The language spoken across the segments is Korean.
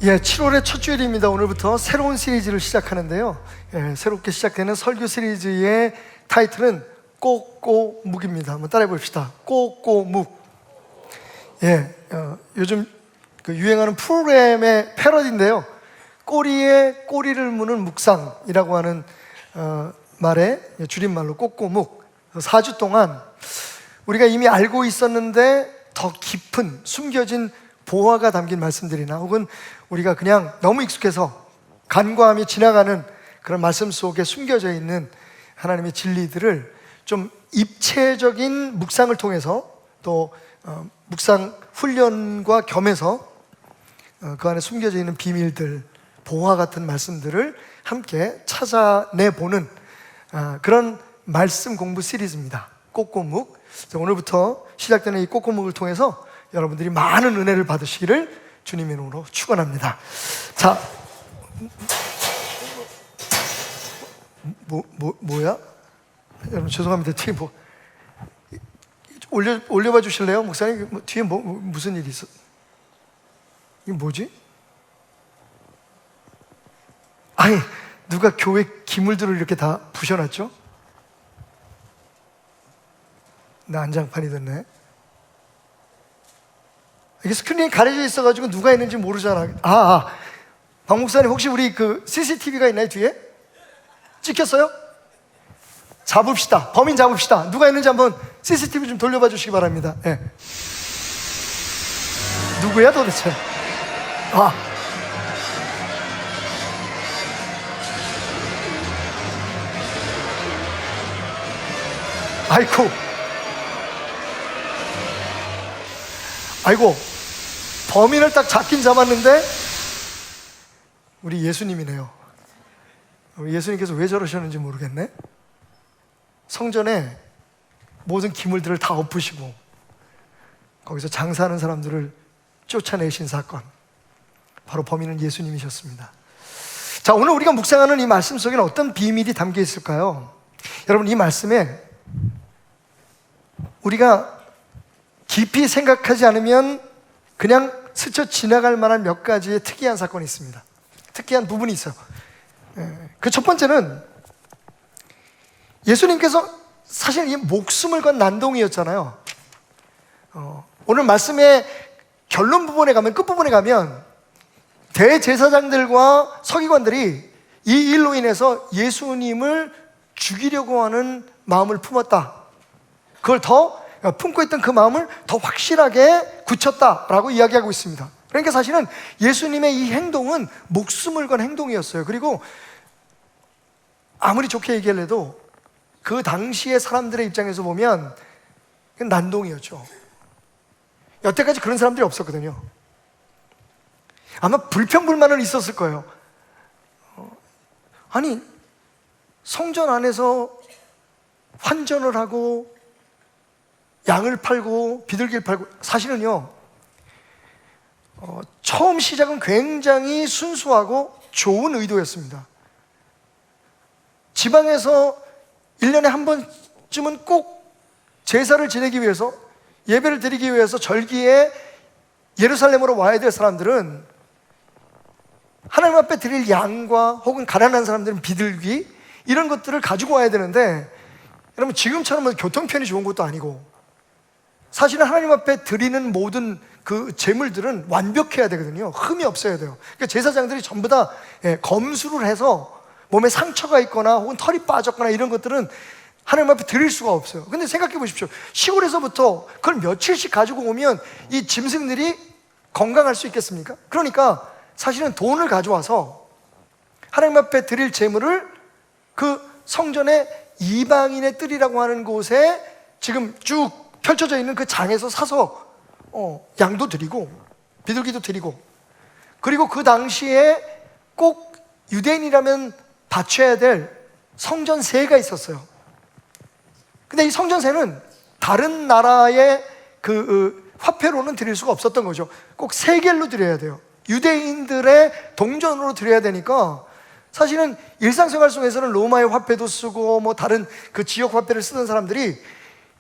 7월의 첫 주일입니다. 오늘부터 새로운 시리즈를 시작하는데요. 새롭게 시작되는 설교 시리즈의 타이틀은 꼬꼬묵입니다. 한번 따라해 봅시다. 꼬꼬묵. 요즘 유행하는 프로그램의 패러디인데요. 꼬리에 꼬리를 무는 묵상이라고 하는 말의 줄임말로 꼬꼬묵. 4주 동안 우리가 이미 알고 있었는데 더 깊은 숨겨진 보화가 담긴 말씀들이나 혹은 우리가 그냥 너무 익숙해서 간과하며 지나가는 그런 말씀 속에 숨겨져 있는 하나님의 진리들을 좀 입체적인 묵상을 통해서 또 묵상 훈련과 겸해서 그 안에 숨겨져 있는 비밀들, 보화 같은 말씀들을 함께 찾아내보는 그런 말씀 공부 시리즈입니다. 꼬꼬묵. 오늘부터 시작되는 이 꼬꼬묵을 통해서 여러분들이 많은 은혜를 받으시기를 주님의 이름으로 축원합니다. 자, 뭐야? 여러분 죄송합니다. 뒤에 올려봐 주실래요, 목사님? 뒤에 무슨 일이 있어? 이게 뭐지? 아니, 누가 교회 기물들을 이렇게 다 부셔놨죠? 난장판이 됐네. 이게 스크린이 가려져 있어가지고 누가 있는지 모르잖아. 박 목사님 혹시 우리 CCTV가 있나요, 뒤에? 찍혔어요? 잡읍시다. 범인 잡읍시다. 누가 있는지 한번 CCTV 좀 돌려봐 주시기 바랍니다. 누구야 도대체? 아이고, 범인을 딱 잡긴 잡았는데 우리 예수님이네요. 우리 예수님께서 왜 저러셨는지 모르겠네. 성전에 모든 기물들을 다 엎으시고 거기서 장사하는 사람들을 쫓아내신 사건, 바로 범인은 예수님이셨습니다. 자, 오늘 우리가 묵상하는 이 말씀 속에는 어떤 비밀이 담겨 있을까요? 여러분, 이 말씀에 우리가 깊이 생각하지 않으면 그냥 스쳐 지나갈 만한 몇 가지의 특이한 사건이 있습니다. 특이한 부분이 있어요. 그 첫 번째는 예수님께서 사실 이 목숨을 건 난동이었잖아요. 오늘 말씀의 결론 부분에 가면, 끝부분에 가면 대제사장들과 서기관들이 이 일로 인해서 예수님을 죽이려고 하는 마음을 품었다. 그걸 더 품고 있던 그 마음을 더 확실하게 굳혔다라고 이야기하고 있습니다. 그러니까 사실은 예수님의 이 행동은 목숨을 건 행동이었어요. 그리고 아무리 좋게 얘기를 해도 그 당시의 사람들의 입장에서 보면 난동이었죠. 여태까지 그런 사람들이 없었거든요. 아마 불평불만은 있었을 거예요. 아니, 성전 안에서 환전을 하고 양을 팔고 비둘기를 팔고, 사실은요, 처음 시작은 굉장히 순수하고 좋은 의도였습니다. 지방에서 1년에 한 번쯤은 꼭 제사를 지내기 위해서, 예배를 드리기 위해서 절기에 예루살렘으로 와야 될 사람들은 하나님 앞에 드릴 양과 혹은 가난한 사람들은 비둘기, 이런 것들을 가지고 와야 되는데, 여러분 지금처럼 교통편이 좋은 것도 아니고 사실은 하나님 앞에 드리는 모든 그 제물들은 완벽해야 되거든요. 흠이 없어야 돼요. 그러니까 제사장들이 전부 다 검수를 해서 몸에 상처가 있거나 혹은 털이 빠졌거나 이런 것들은 하나님 앞에 드릴 수가 없어요. 근데 생각해 보십시오. 시골에서부터 그걸 며칠씩 가지고 오면 이 짐승들이 건강할 수 있겠습니까? 그러니까 사실은 돈을 가져와서 하나님 앞에 드릴 제물을 그 성전의 이방인의 뜰이라고 하는 곳에 지금 쭉 펼쳐져 있는 그 장에서 사서 양도 드리고 비둘기도 드리고, 그리고 그 당시에 꼭 유대인이라면 바쳐야 될 성전세가 있었어요. 근데 이 성전세는 다른 나라의 화폐로는 드릴 수가 없었던 거죠. 꼭 세겔로 드려야 돼요. 유대인들의 동전으로 드려야 되니까 사실은 일상생활 속에서는 로마의 화폐도 쓰고 뭐 다른 그 지역 화폐를 쓰던 사람들이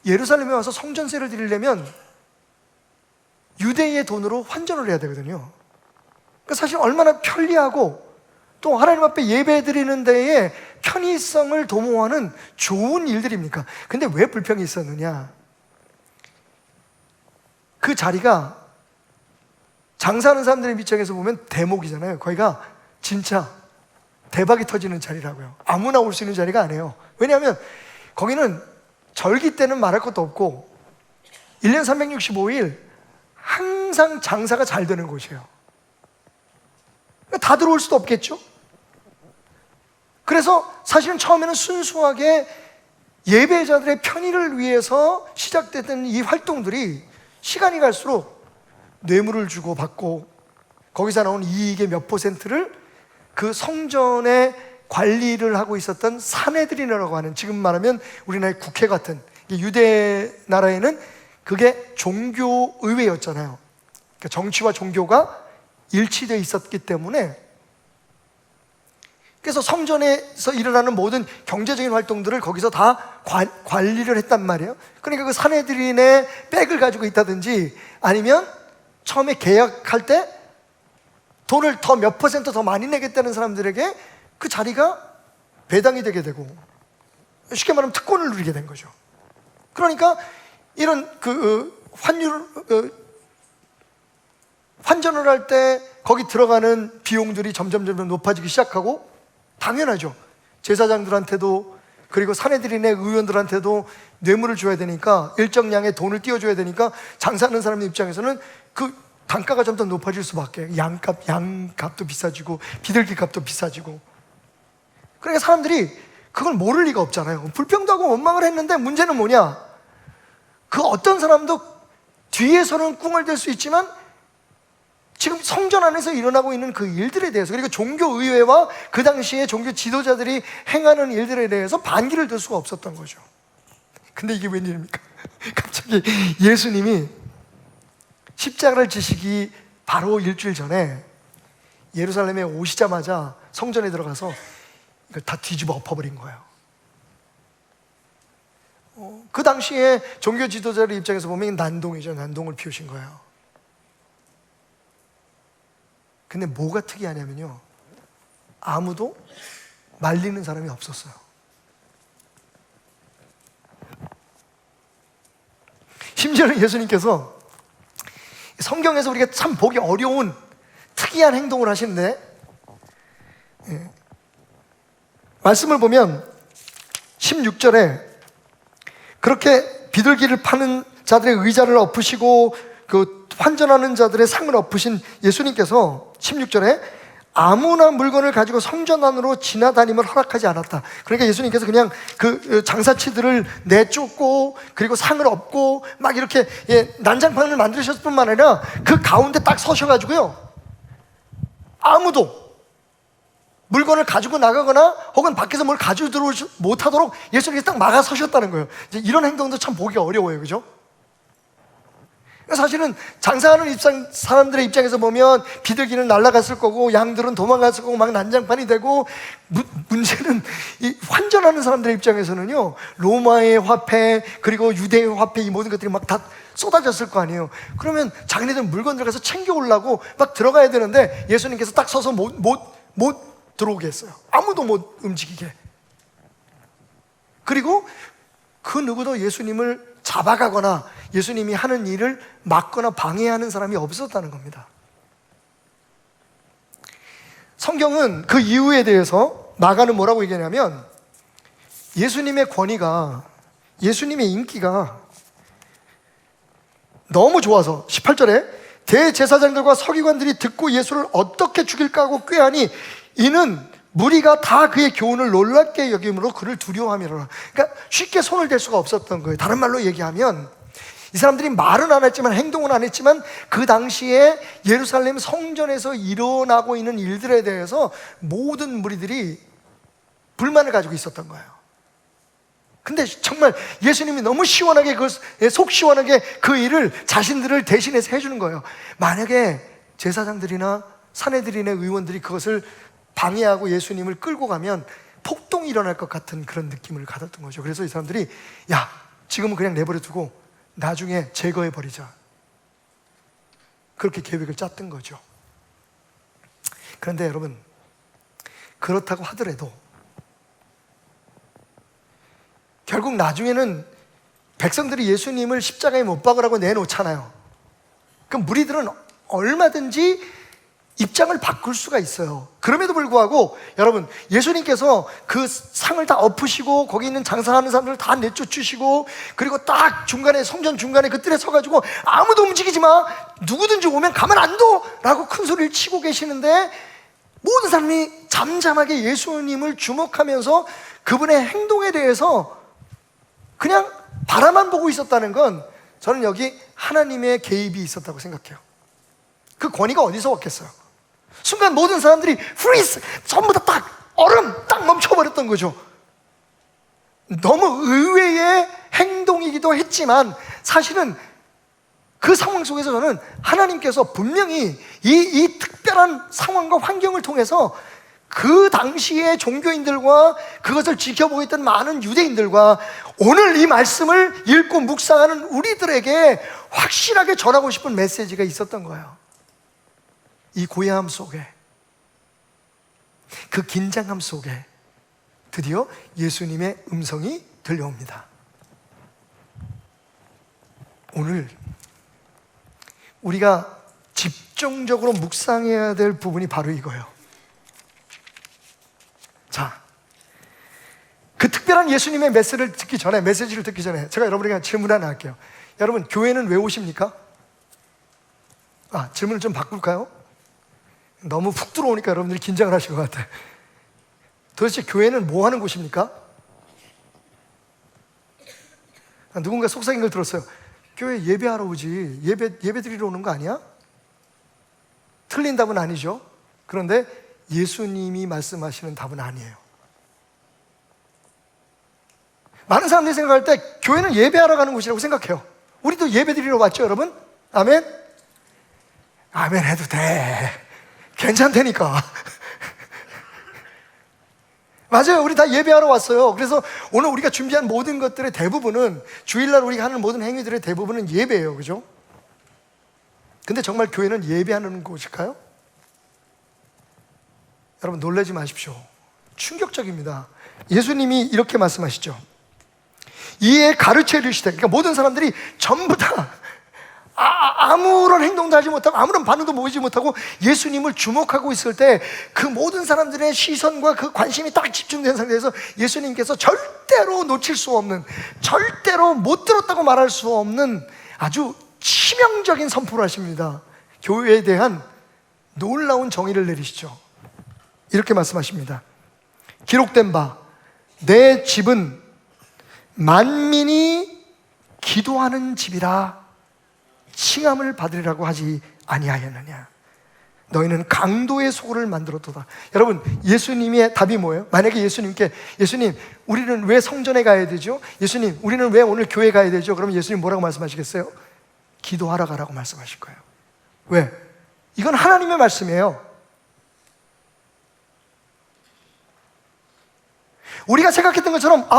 예루살렘에 와서 성전세를 드리려면 유대인의 돈으로 환전을 해야 되거든요. 사실 얼마나 편리하고 또 하나님 앞에 예배 드리는 데에 편의성을 도모하는 좋은 일들입니까? 근데 왜 불평이 있었느냐? 그 자리가 장사하는 사람들의 입장에서 보면 대목이잖아요. 거기가 진짜 대박이 터지는 자리라고요. 아무나 올 수 있는 자리가 아니에요. 왜냐하면 거기는 절기 때는 말할 것도 없고 1년 365일 항상 장사가 잘 되는 곳이에요. 다 들어올 수도 없겠죠? 그래서 사실은 처음에는 순수하게 예배자들의 편의를 위해서 시작됐던 이 활동들이 시간이 갈수록 뇌물을 주고 받고 거기서 나온 이익의 몇 %를 그 성전의 관리를 하고 있었던 사내들이라고 하는, 지금 말하면 우리나라의 국회 같은, 유대 나라에는 그게 종교의회였잖아요. 그러니까 정치와 종교가 일치되어 있었기 때문에, 그래서 성전에서 일어나는 모든 경제적인 활동들을 거기서 다 관리를 했단 말이에요. 그러니까 그 사내들인의 백을 가지고 있다든지 아니면 처음에 계약할 때 돈을 더 몇 % 더 많이 내겠다는 사람들에게 그 자리가 배당이 되게 되고, 쉽게 말하면 특권을 누리게 된 거죠. 그러니까 이런 환전을 할 때 거기 들어가는 비용들이 점점 높아지기 시작하고, 당연하죠. 제사장들한테도 그리고 사내들인의 의원들한테도 뇌물을 줘야 되니까, 일정량의 돈을 띄워줘야 되니까 장사하는 사람 입장에서는 그 단가가 좀 더 높아질 수밖에. 양값도 비싸지고 비둘기 값도 비싸지고. 그러니까 사람들이 그걸 모를 리가 없잖아요. 불평도 하고 원망을 했는데 문제는 뭐냐? 그 어떤 사람도 뒤에서는 꿍얼댈 수 있지만 지금 성전 안에서 일어나고 있는 그 일들에 대해서, 그리고 종교의회와 그 당시에 종교 지도자들이 행하는 일들에 대해서 반기를 들 수가 없었던 거죠. 근데 이게 웬일입니까? 갑자기 예수님이 십자가를 지시기 바로 일주일 전에 예루살렘에 오시자마자 성전에 들어가서 이걸 다 뒤집어 엎어버린 거예요. 그 당시에 종교 지도자의 입장에서 보면 난동이죠. 난동을 피우신 거예요. 근데 뭐가 특이하냐면요, 아무도 말리는 사람이 없었어요. 심지어는 예수님께서 성경에서 우리가 참 보기 어려운 특이한 행동을 하시는데, 말씀을 보면 16절에 그렇게 비둘기를 파는 자들의 의자를 엎으시고 그 환전하는 자들의 상을 엎으신 예수님께서 16절에 아무나 물건을 가지고 성전 안으로 지나다님을 허락하지 않았다. 그러니까 예수님께서 그냥 그 장사치들을 내쫓고 그리고 상을 엎고 막 이렇게 난장판을 만드셨을 뿐만 아니라 그 가운데 딱 서셔가지고요, 아무도 물건을 가지고 나가거나 혹은 밖에서 뭘 가지고 들어오지 못하도록 예수님께서 딱 막아 서셨다는 거예요. 이제 이런 행동도 참 보기 어려워요, 그죠? 사실은 장사하는 사람들의 입장에서 보면 비둘기는 날아갔을 거고 양들은 도망갔을 거고 막 난장판이 되고, 문제는 이 환전하는 사람들의 입장에서는요, 로마의 화폐 그리고 유대의 화폐, 이 모든 것들이 막 다 쏟아졌을 거 아니에요. 그러면 자기네들 물건들 가서 챙겨오려고 막 들어가야 되는데 예수님께서 딱 서서 못 들어오게 했어요. 아무도 못 움직이게. 그리고 그 누구도 예수님을 잡아가거나 예수님이 하는 일을 막거나 방해하는 사람이 없었다는 겁니다. 성경은 그 이유에 대해서 마가는 뭐라고 얘기하냐면, 예수님의 권위가, 예수님의 인기가 너무 좋아서 18절에 대제사장들과 서기관들이 듣고 예수를 어떻게 죽일까 하고 꾀하니 이는 무리가 다 그의 교훈을 놀랍게 여김으로 그를 두려워함이라. 그러니까 쉽게 손을 댈 수가 없었던 거예요. 다른 말로 얘기하면 이 사람들이 말은 안 했지만 행동은 안 했지만 그 당시에 예루살렘 성전에서 일어나고 있는 일들에 대해서 모든 무리들이 불만을 가지고 있었던 거예요. 근데 정말 예수님이 너무 시원하게, 속 시원하게 그 일을 자신들을 대신해서 해주는 거예요. 만약에 제사장들이나 사내들이나 의원들이 그것을 방해하고 예수님을 끌고 가면 폭동이 일어날 것 같은 그런 느낌을 가졌던 거죠. 그래서 이 사람들이, 야, 지금은 그냥 내버려 두고 나중에 제거해 버리자, 그렇게 계획을 짰던 거죠. 그런데 여러분, 그렇다고 하더라도 결국 나중에는 백성들이 예수님을 십자가에 못 박으라고 내놓잖아요. 그럼 무리들은 얼마든지 입장을 바꿀 수가 있어요. 그럼에도 불구하고 여러분, 예수님께서 그 상을 다 엎으시고 거기 있는 장사하는 사람들을 다 내쫓으시고, 그리고 딱 중간에, 성전 중간에 그 뜰에 서가지고 아무도 움직이지 마, 누구든지 오면 가만 안 둬 라고 큰 소리를 치고 계시는데, 모든 사람이 잠잠하게 예수님을 주목하면서 그분의 행동에 대해서 그냥 바라만 보고 있었다는 건, 저는 여기 하나님의 개입이 있었다고 생각해요. 그 권위가 어디서 왔겠어요? 순간 모든 사람들이 프리즈, 전부 다 딱 얼음 딱 멈춰버렸던 거죠. 너무 의외의 행동이기도 했지만 사실은 그 상황 속에서 저는 하나님께서 분명히 이 특별한 상황과 환경을 통해서 그 당시의 종교인들과 그것을 지켜보고 있던 많은 유대인들과 오늘 이 말씀을 읽고 묵상하는 우리들에게 확실하게 전하고 싶은 메시지가 있었던 거예요. 이 고요함 속에, 그 긴장감 속에 드디어 예수님의 음성이 들려옵니다. 오늘 우리가 집중적으로 묵상해야 될 부분이 바로 이거예요. 자, 그 특별한 예수님의 메시지를 듣기 전에 제가 여러분에게 질문 하나 할게요. 여러분, 교회는 왜 오십니까? 질문을 좀 바꿀까요? 너무 훅 들어오니까 여러분들이 긴장을 하실 것 같아요. 도대체 교회는 뭐 하는 곳입니까? 누군가 속삭인 걸 들었어요. 교회 예배하러 오지, 예배 드리러 오는 거 아니야? 틀린 답은 아니죠. 그런데 예수님이 말씀하시는 답은 아니에요. 많은 사람들이 생각할 때 교회는 예배하러 가는 곳이라고 생각해요. 우리도 예배 드리러 왔죠, 여러분? 아멘? 아멘 해도 돼. 괜찮다니까. 맞아요. 우리 다 예배하러 왔어요. 그래서 오늘 우리가 준비한 모든 것들의 대부분은, 주일날 우리가 하는 모든 행위들의 대부분은 예배예요. 그죠? 근데 정말 교회는 예배하는 곳일까요? 여러분, 놀라지 마십시오. 충격적입니다. 예수님이 이렇게 말씀하시죠. 이에 가르쳐 이르시되, 그러니까 모든 사람들이 전부 다 아무런 행동도 하지 못하고 아무런 반응도 보이지 못하고 예수님을 주목하고 있을 때, 그 모든 사람들의 시선과 그 관심이 딱 집중된 상태에서 예수님께서 절대로 놓칠 수 없는, 절대로 못 들었다고 말할 수 없는 아주 치명적인 선포를 하십니다. 교회에 대한 놀라운 정의를 내리시죠. 이렇게 말씀하십니다. 기록된 바 내 집은 만민이 기도하는 집이라 칭함을 받으리라고 하지 아니하였느냐. 너희는 강도의 소굴을 만들었도다. 여러분, 예수님의 답이 뭐예요? 만약에 예수님께, 예수님 우리는 왜 성전에 가야 되죠? 예수님 우리는 왜 오늘 교회 가야 되죠? 그러면 예수님 뭐라고 말씀하시겠어요? 기도하러 가라고 말씀하실 거예요. 왜? 이건 하나님의 말씀이에요. 우리가 생각했던 것처럼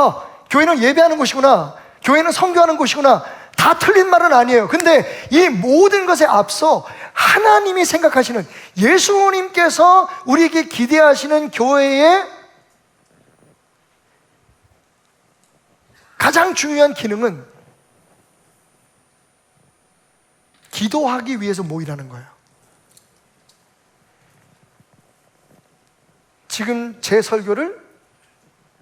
교회는 예배하는 곳이구나, 교회는 선교하는 곳이구나, 다 틀린 말은 아니에요. 근데 이 모든 것에 앞서 하나님이 생각하시는, 예수님께서 우리에게 기대하시는 교회의 가장 중요한 기능은 기도하기 위해서 모이라는 거예요. 지금 제 설교를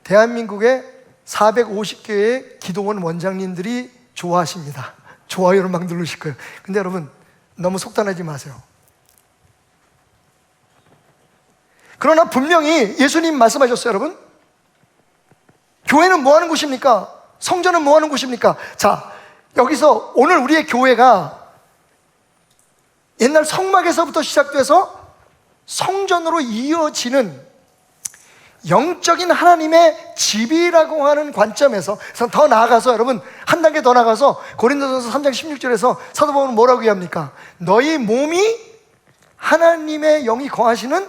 대한민국의 450개의 기도원 원장님들이 좋아하십니다. 좋아요를 막 누르실 거예요. 근데 여러분, 너무 속단하지 마세요. 그러나 분명히 예수님 말씀하셨어요. 여러분, 교회는 뭐 하는 곳입니까? 성전은 뭐 하는 곳입니까? 자, 여기서 오늘 우리의 교회가 옛날 성막에서부터 시작돼서 성전으로 이어지는 영적인 하나님의 집이라고 하는 관점에서 더 나아가서, 여러분 한 단계 더 나아가서 고린도전서 3장 16절에서 사도 바울은 뭐라고 얘기합니까? 너희 몸이 하나님의 영이 거하시는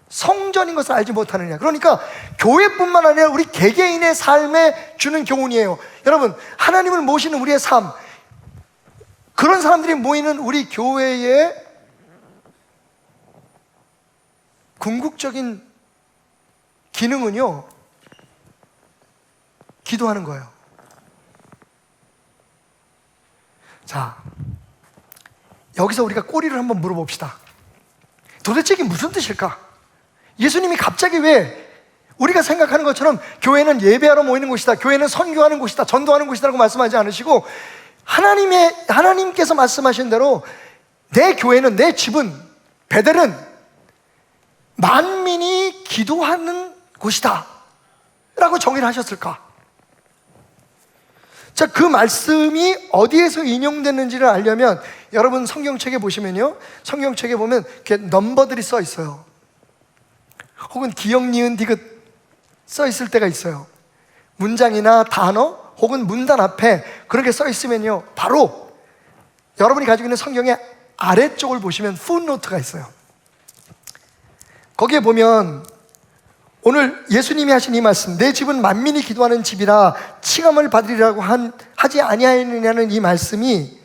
성전인 것을 알지 못하느냐. 그러니까 교회뿐만 아니라 우리 개개인의 삶에 주는 교훈이에요. 여러분, 하나님을 모시는 우리의 삶, 그런 사람들이 모이는 우리 교회의 궁극적인 기능은요, 기도하는 거예요. 자, 여기서 우리가 꼬리를 한번 물어봅시다. 도대체 이게 무슨 뜻일까? 예수님이 갑자기 왜 우리가 생각하는 것처럼 교회는 예배하러 모이는 곳이다, 교회는 선교하는 곳이다, 전도하는 곳이다라고 말씀하지 않으시고, 하나님께서 말씀하신 대로 내 교회는, 내 집은, 베델은 만민이 기도하는 곳이다 라고 정의를 하셨을까? 자, 그 말씀이 어디에서 인용됐는지를 알려면 여러분 성경책에 보시면요, 성경책에 보면 이렇게 넘버들이 써 있어요. 혹은 기역, 니은, 디귿 써 있을 때가 있어요. 문장이나 단어 혹은 문단 앞에 그렇게 써 있으면요, 바로 여러분이 가지고 있는 성경의 아래쪽을 보시면 풋노트가 있어요. 거기에 보면 오늘 예수님이 하신 이 말씀, 내 집은 만민이 기도하는 집이라 칭함을 받으리라고 하지 아니하느냐는 이 말씀이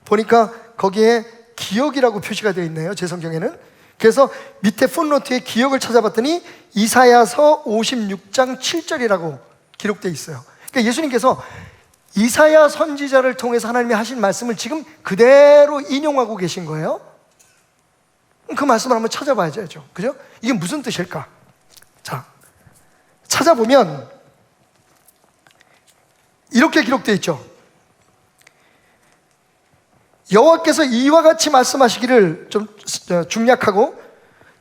보니까 거기에 기억이라고 표시가 되어 있네요, 제 성경에는. 그래서 밑에 풋노트에 기억을 찾아봤더니 이사야서 56장 7절이라고 기록되어 있어요. 그러니까 예수님께서 이사야 선지자를 통해서 하나님이 하신 말씀을 지금 그대로 인용하고 계신 거예요. 그 말씀을 한번 찾아봐야죠. 그죠? 이게 무슨 뜻일까? 자, 찾아보면 이렇게 기록되어 있죠. 여호와께서 이와 같이 말씀하시기를, 좀 중략하고,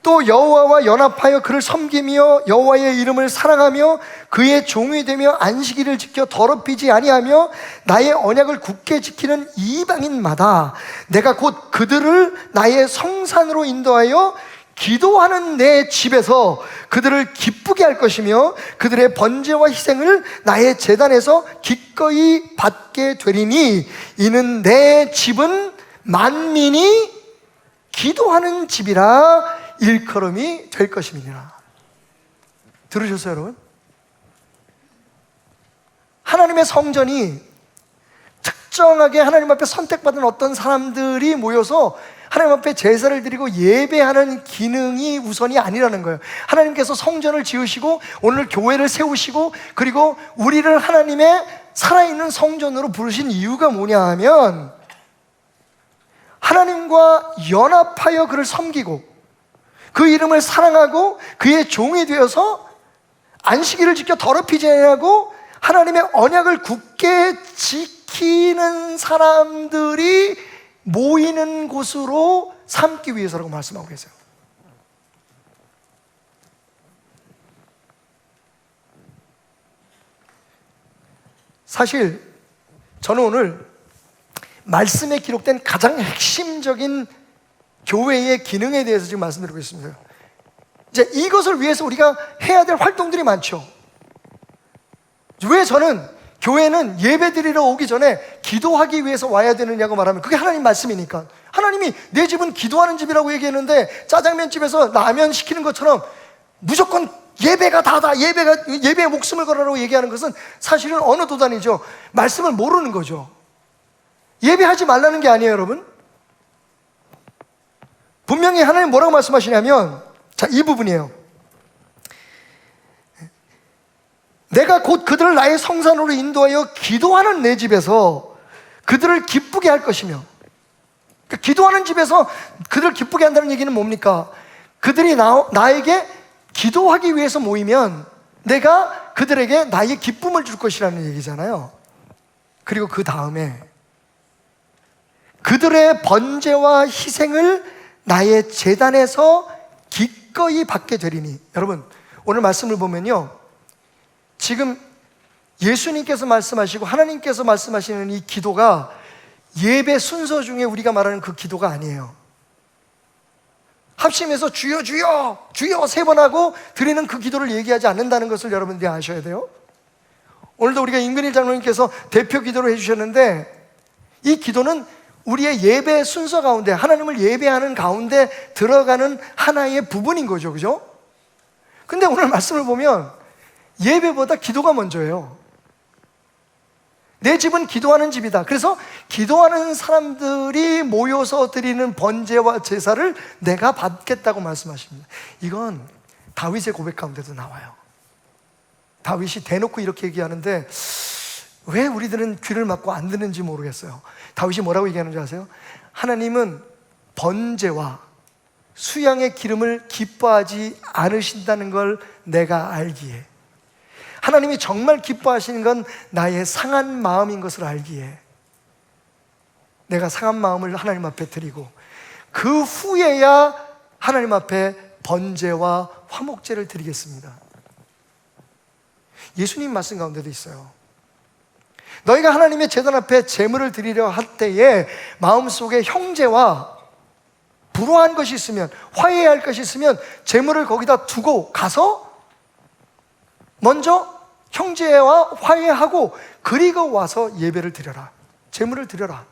또 여호와와 연합하여 그를 섬기며 여호와의 이름을 사랑하며 그의 종이 되며 안식일을 지켜 더럽히지 아니하며 나의 언약을 굳게 지키는 이방인마다 내가 곧 그들을 나의 성산으로 인도하여 기도하는 내 집에서 그들을 기쁘게 할 것이며 그들의 번제와 희생을 나의 제단에서 기꺼이 받게 되리니 이는 내 집은 만민이 기도하는 집이라 일컬음이 될 것임이니라. 들으셨어요, 여러분? 하나님의 성전이 특정하게 하나님 앞에 선택받은 어떤 사람들이 모여서 하나님 앞에 제사를 드리고 예배하는 기능이 우선이 아니라는 거예요. 하나님께서 성전을 지으시고 오늘 교회를 세우시고 그리고 우리를 하나님의 살아있는 성전으로 부르신 이유가 뭐냐 하면, 하나님과 연합하여 그를 섬기고 그 이름을 사랑하고 그의 종이 되어서 안식일을 지켜 더럽히지 아니하고 하나님의 언약을 굳게 지키는 사람들이 모이는 곳으로 삼기 위해서라고 말씀하고 계세요. 사실 저는 오늘 말씀에 기록된 가장 핵심적인 교회의 기능에 대해서 지금 말씀드리고 있습니다. 이제 이것을 위해서 우리가 해야 될 활동들이 많죠. 왜 저는 교회는 예배 드리러 오기 전에 기도하기 위해서 와야 되느냐고 말하면, 그게 하나님 말씀이니까. 하나님이 내 집은 기도하는 집이라고 얘기했는데 짜장면집에서 라면 시키는 것처럼 무조건 예배가 다다, 예배에 목숨을 걸으라고 얘기하는 것은 사실은 어느 도단이죠. 말씀을 모르는 거죠. 예배하지 말라는 게 아니에요, 여러분. 분명히 하나님 뭐라고 말씀하시냐면, 자, 이 부분이에요. 내가 곧 그들을 나의 성산으로 인도하여 기도하는 내 집에서 그들을 기쁘게 할 것이며, 그러니까 기도하는 집에서 그들을 기쁘게 한다는 얘기는 뭡니까? 그들이 나에게 기도하기 위해서 모이면 내가 그들에게 나의 기쁨을 줄 것이라는 얘기잖아요. 그리고 그 다음에 그들의 번제와 희생을 나의 제단에서 기꺼이 받게 되리니. 여러분, 오늘 말씀을 보면요, 지금 예수님께서 말씀하시고 하나님께서 말씀하시는 이 기도가 예배 순서 중에 우리가 말하는 그 기도가 아니에요. 합심해서 주여 주여 주여 3번 하고 드리는 그 기도를 얘기하지 않는다는 것을 여러분들이 아셔야 돼요. 오늘도 우리가 임근일 장로님께서 대표 기도를 해주셨는데, 이 기도는 우리의 예배 순서 가운데, 하나님을 예배하는 가운데 들어가는 하나의 부분인 거죠. 그죠? 근데 오늘 말씀을 보면 예배보다 기도가 먼저예요. 내 집은 기도하는 집이다. 그래서 기도하는 사람들이 모여서 드리는 번제와 제사를 내가 받겠다고 말씀하십니다. 이건 다윗의 고백 가운데도 나와요. 다윗이 대놓고 이렇게 얘기하는데 왜 우리들은 귀를 막고 안 듣는지 모르겠어요. 다윗이 뭐라고 얘기하는지 아세요? 하나님은 번제와 수양의 기름을 기뻐하지 않으신다는 걸 내가 알기에, 하나님이 정말 기뻐하시는 건 나의 상한 마음인 것을 알기에 내가 상한 마음을 하나님 앞에 드리고 그 후에야 하나님 앞에 번제와 화목제를 드리겠습니다. 예수님 말씀 가운데도 있어요. 너희가 하나님의 제단 앞에 제물을 드리려 할 때에 마음속에 형제와 불화한 것이 있으면, 화해해야 할 것이 있으면 제물을 거기다 두고 가서 먼저 형제와 화해하고 그리고 와서 예배를 드려라, 제물을 드려라.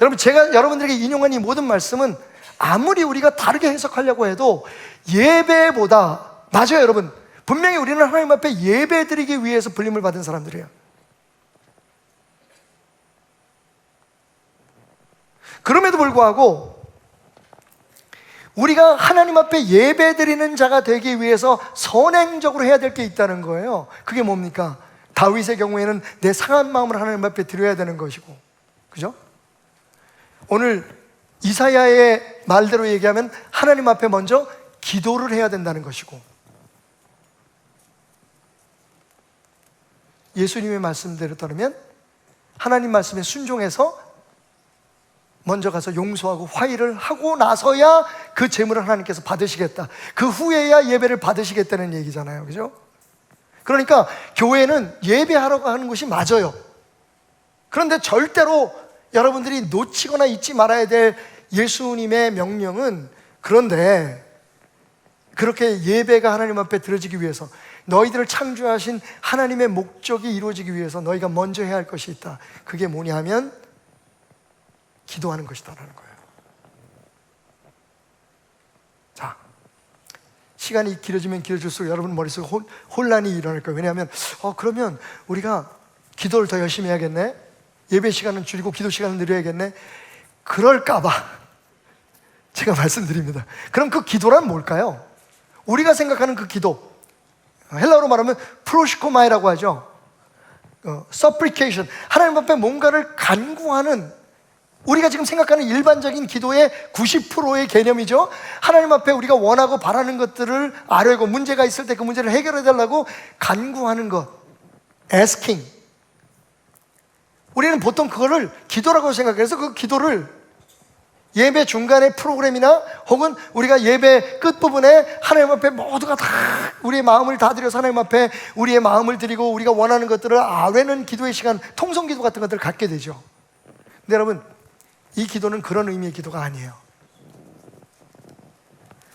여러분, 제가 여러분들에게 인용한 이 모든 말씀은 아무리 우리가 다르게 해석하려고 해도 예배보다, 맞아요 여러분, 분명히 우리는 하나님 앞에 예배 드리기 위해서 불림을 받은 사람들이에요. 그럼에도 불구하고 우리가 하나님 앞에 예배 드리는 자가 되기 위해서 선행적으로 해야 될 게 있다는 거예요. 그게 뭡니까? 다윗의 경우에는 내 상한 마음을 하나님 앞에 드려야 되는 것이고, 그죠? 오늘 이사야의 말대로 얘기하면 하나님 앞에 먼저 기도를 해야 된다는 것이고, 예수님의 말씀대로 따르면 하나님 말씀에 순종해서 먼저 가서 용서하고 화해를 하고 나서야 그 제물을 하나님께서 받으시겠다, 그 후에야 예배를 받으시겠다는 얘기잖아요, 그죠? 그러니까 교회는 예배하러 가는 곳이 맞아요. 그런데 절대로 여러분들이 놓치거나 잊지 말아야 될 예수님의 명령은, 그런데 그렇게 예배가 하나님 앞에 드려지기 위해서, 너희들을 창조하신 하나님의 목적이 이루어지기 위해서 너희가 먼저 해야 할 것이 있다. 그게 뭐냐 하면 기도하는 것이다라는 거예요. 자, 시간이 길어지면 길어질수록 여러분 머릿속에 혼란이 일어날 거예요. 왜냐하면 그러면 우리가 기도를 더 열심히 해야겠네, 예배 시간은 줄이고 기도 시간을 늘려야겠네, 그럴까 봐 제가 말씀드립니다. 그럼 그 기도란 뭘까요? 우리가 생각하는 그 기도, 헬라어로 말하면 프로시코마이라고 하죠. supplication, 하나님 앞에 뭔가를 간구하는, 우리가 지금 생각하는 일반적인 기도의 90%의 개념이죠. 하나님 앞에 우리가 원하고 바라는 것들을 아뢰고, 문제가 있을 때 그 문제를 해결해 달라고 간구하는 것, asking. 우리는 보통 그거를 기도라고 생각해서 그 기도를 예배 중간에 프로그램이나 혹은 우리가 예배 끝부분에 하나님 앞에 모두가 다 우리의 마음을 다 드려서 하나님 앞에 우리의 마음을 드리고 우리가 원하는 것들을 아뢰는 기도의 시간, 통성기도 같은 것들을 갖게 되죠. 근데 여러분, 이 기도는 그런 의미의 기도가 아니에요.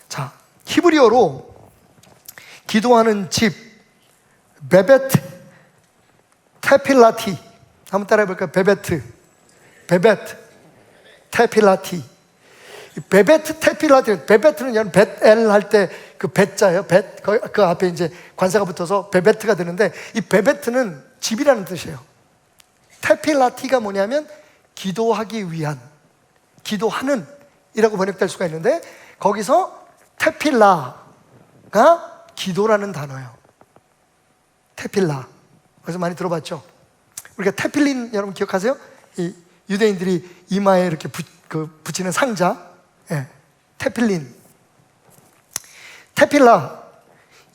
자, 히브리어로 기도하는 집, 베베트 테필라티, 한번 따라해 볼까요? 베베트 테필라티. 베베트 테필라티, 베베트는 여러분 벳엘 할 때 그 벳자예요. 그 앞에 이제 관사가 붙어서 베베트가 되는데, 이 베베트는 집이라는 뜻이에요. 테필라티가 뭐냐면 기도하기 위한, 기도하는 이라고 번역될 수가 있는데, 거기서 테필라가 기도라는 단어예요. 테필라. 그래서 많이 들어봤죠? 우리가 테필린 여러분 기억하세요? 이 유대인들이 이마에 이렇게 붙이는 상자, 예, 테필린. 테필라,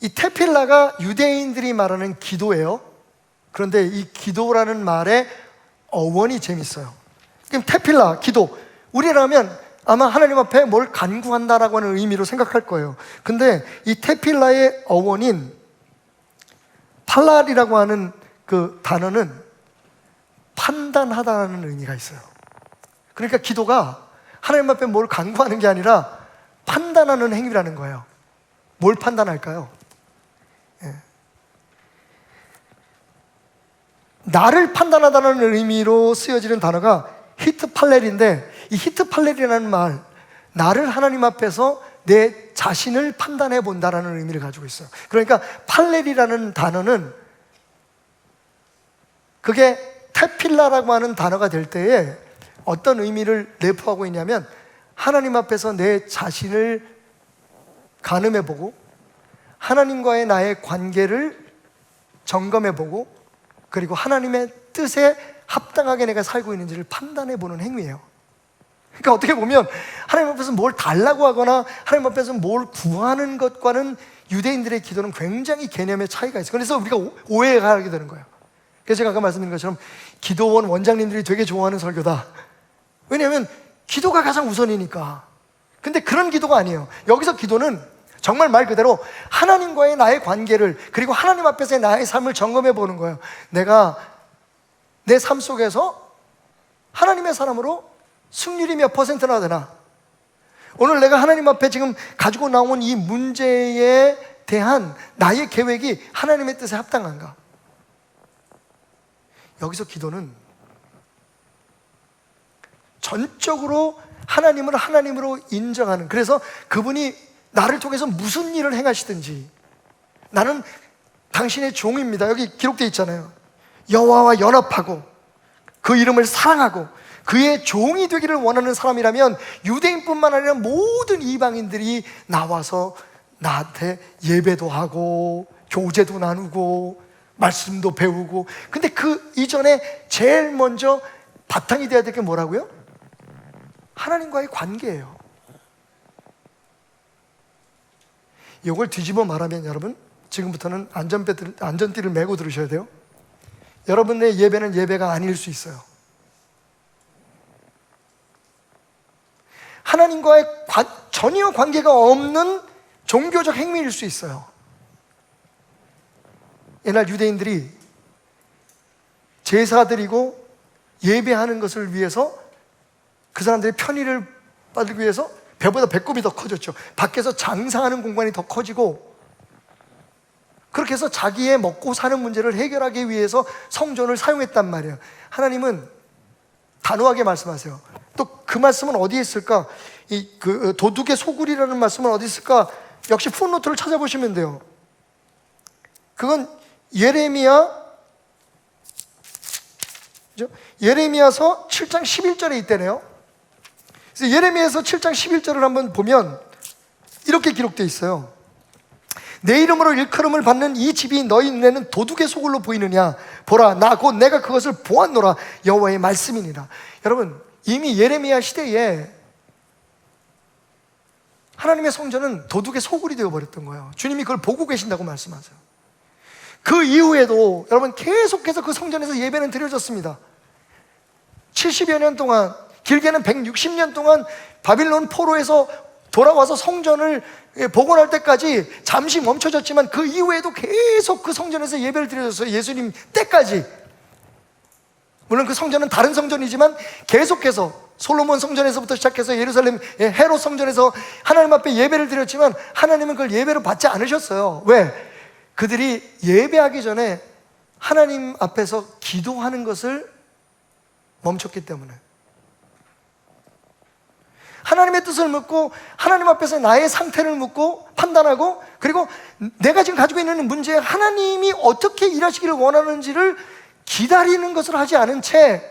이 테필라가 유대인들이 말하는 기도예요. 그런데 이 기도라는 말의 어원이 재밌어요. 그럼 테필라, 기도, 우리라면 아마 하나님 앞에 뭘 간구한다라고 하는 의미로 생각할 거예요. 근데 이 테필라의 어원인 팔랄이라고 하는 그 단어는 판단하다는 의미가 있어요. 그러니까 기도가 하나님 앞에 뭘 간구하는 게 아니라 판단하는 행위라는 거예요. 뭘 판단할까요? 예. 나를 판단하다는 의미로 쓰여지는 단어가 히트팔렐인데, 이 히트팔렐이라는 말, 나를 하나님 앞에서 내 자신을 판단해 본다라는 의미를 가지고 있어요. 그러니까 팔렐이라는 단어는 그게 테필라라고 하는 단어가 될 때에 어떤 의미를 내포하고 있냐면 하나님 앞에서 내 자신을 가늠해보고 하나님과의 나의 관계를 점검해보고 그리고 하나님의 뜻에 합당하게 내가 살고 있는지를 판단해보는 행위예요. 그러니까 어떻게 보면 하나님 앞에서 뭘 달라고 하거나 하나님 앞에서 뭘 구하는 것과는 유대인들의 기도는 굉장히 개념의 차이가 있어요. 그래서 우리가 오해가 하게 되는 거예요. 그래서 제가 아까 말씀드린 것처럼 기도원 원장님들이 되게 좋아하는 설교다. 왜냐하면 기도가 가장 우선이니까. 근데 그런 기도가 아니에요. 여기서 기도는 정말 말 그대로 하나님과의 나의 관계를 그리고 하나님 앞에서의 나의 삶을 점검해 보는 거예요. 내가 내 삶 속에서 하나님의 사람으로 승률이 몇 퍼센트나 되나? 오늘 내가 하나님 앞에 지금 가지고 나온 이 문제에 대한 나의 계획이 하나님의 뜻에 합당한가? 여기서 기도는 전적으로 하나님을 하나님으로 인정하는, 그래서 그분이 나를 통해서 무슨 일을 행하시든지 나는 당신의 종입니다. 여기 기록되어 있잖아요. 여호와와 연합하고 그 이름을 사랑하고 그의 종이 되기를 원하는 사람이라면 유대인뿐만 아니라 모든 이방인들이 나와서 나한테 예배도 하고 교제도 나누고 말씀도 배우고. 근데 그 이전에 제일 먼저 바탕이 돼야 될 게 뭐라고요? 하나님과의 관계예요. 이걸 뒤집어 말하면 여러분, 지금부터는 안전띠를 메고 들으셔야 돼요. 여러분의 예배는 예배가 아닐 수 있어요. 하나님과의 전혀 관계가 없는 종교적 행위일 수 있어요. 옛날 유대인들이 제사 드리고 예배하는 것을 위해서 그 사람들의 편의를 받기 위해서 배보다 배꼽이 더 커졌죠. 밖에서 장사하는 공간이 더 커지고, 그렇게 해서 자기의 먹고 사는 문제를 해결하기 위해서 성전을 사용했단 말이에요. 하나님은 단호하게 말씀하세요. 또 그 말씀은 어디에 있을까? 그 도둑의 소굴이라는 말씀은 어디 있을까? 역시 풋노트를 찾아보시면 돼요. 그건 예레미야서 7장 11절에 있대네요. 그래서 예레미야서 7장 11절을 한번 보면 이렇게 기록되어 있어요. 내 이름으로 일컬음을 받는 이 집이 너희 눈에는 도둑의 소굴로 보이느냐? 보라, 나 곧 내가 그것을 보았노라. 여호와의 말씀이니라. 여러분, 이미 예레미야 시대에 하나님의 성전은 도둑의 소굴이 되어버렸던 거예요. 주님이 그걸 보고 계신다고 말씀하세요. 그 이후에도 여러분 계속해서 그 성전에서 예배는 드려졌습니다. 70여 년 동안, 길게는 160년 동안 바빌론 포로에서 돌아와서 성전을 복원할 때까지 잠시 멈춰졌지만 그 이후에도 계속 그 성전에서 예배를 드려졌어요. 예수님 때까지. 물론 그 성전은 다른 성전이지만 계속해서 솔로몬 성전에서부터 시작해서 예루살렘 헤롯 성전에서 하나님 앞에 예배를 드렸지만 하나님은 그걸 예배로 받지 않으셨어요. 왜? 그들이 예배하기 전에 하나님 앞에서 기도하는 것을 멈췄기 때문에. 하나님의 뜻을 묻고 하나님 앞에서 나의 상태를 묻고 판단하고, 그리고 내가 지금 가지고 있는 문제에 하나님이 어떻게 일하시기를 원하는지를 기다리는 것을 하지 않은 채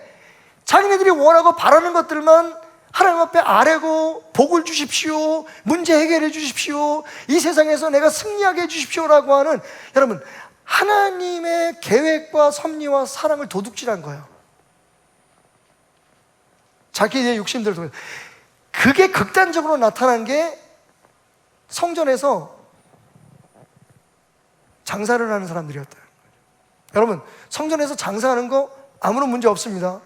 자기네들이 원하고 바라는 것들만 하나님 앞에 아뢰고, 복을 주십시오, 문제 해결해 주십시오, 이 세상에서 내가 승리하게 해 주십시오라고 하는, 여러분, 하나님의 계획과 섭리와 사랑을 도둑질한 거예요. 자기의 욕심대로. 그게 극단적으로 나타난 게 성전에서 장사를 하는 사람들이었다. 여러분, 성전에서 장사하는 거 아무런 문제 없습니다.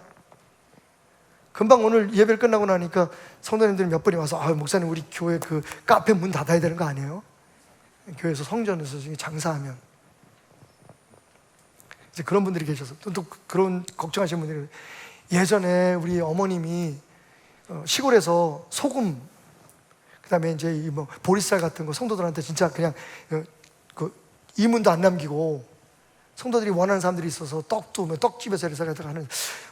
금방 오늘 예배를 끝나고 나니까 성도님들이 몇 분이 와서, 목사님, 우리 교회 그 카페 문 닫아야 되는 거 아니에요? 교회에서 성전에서 장사하면. 이제 그런 분들이 계셔서 또 그런 걱정하시는 분들이, 예전에 우리 어머님이 시골에서 소금, 그다음에 이제 뭐 보리쌀 같은 거 성도들한테 진짜 그냥 그 이문도 안 남기고, 성도들이 원하는 사람들이 있어서 떡도 뭐 떡집에서 이래서 하는,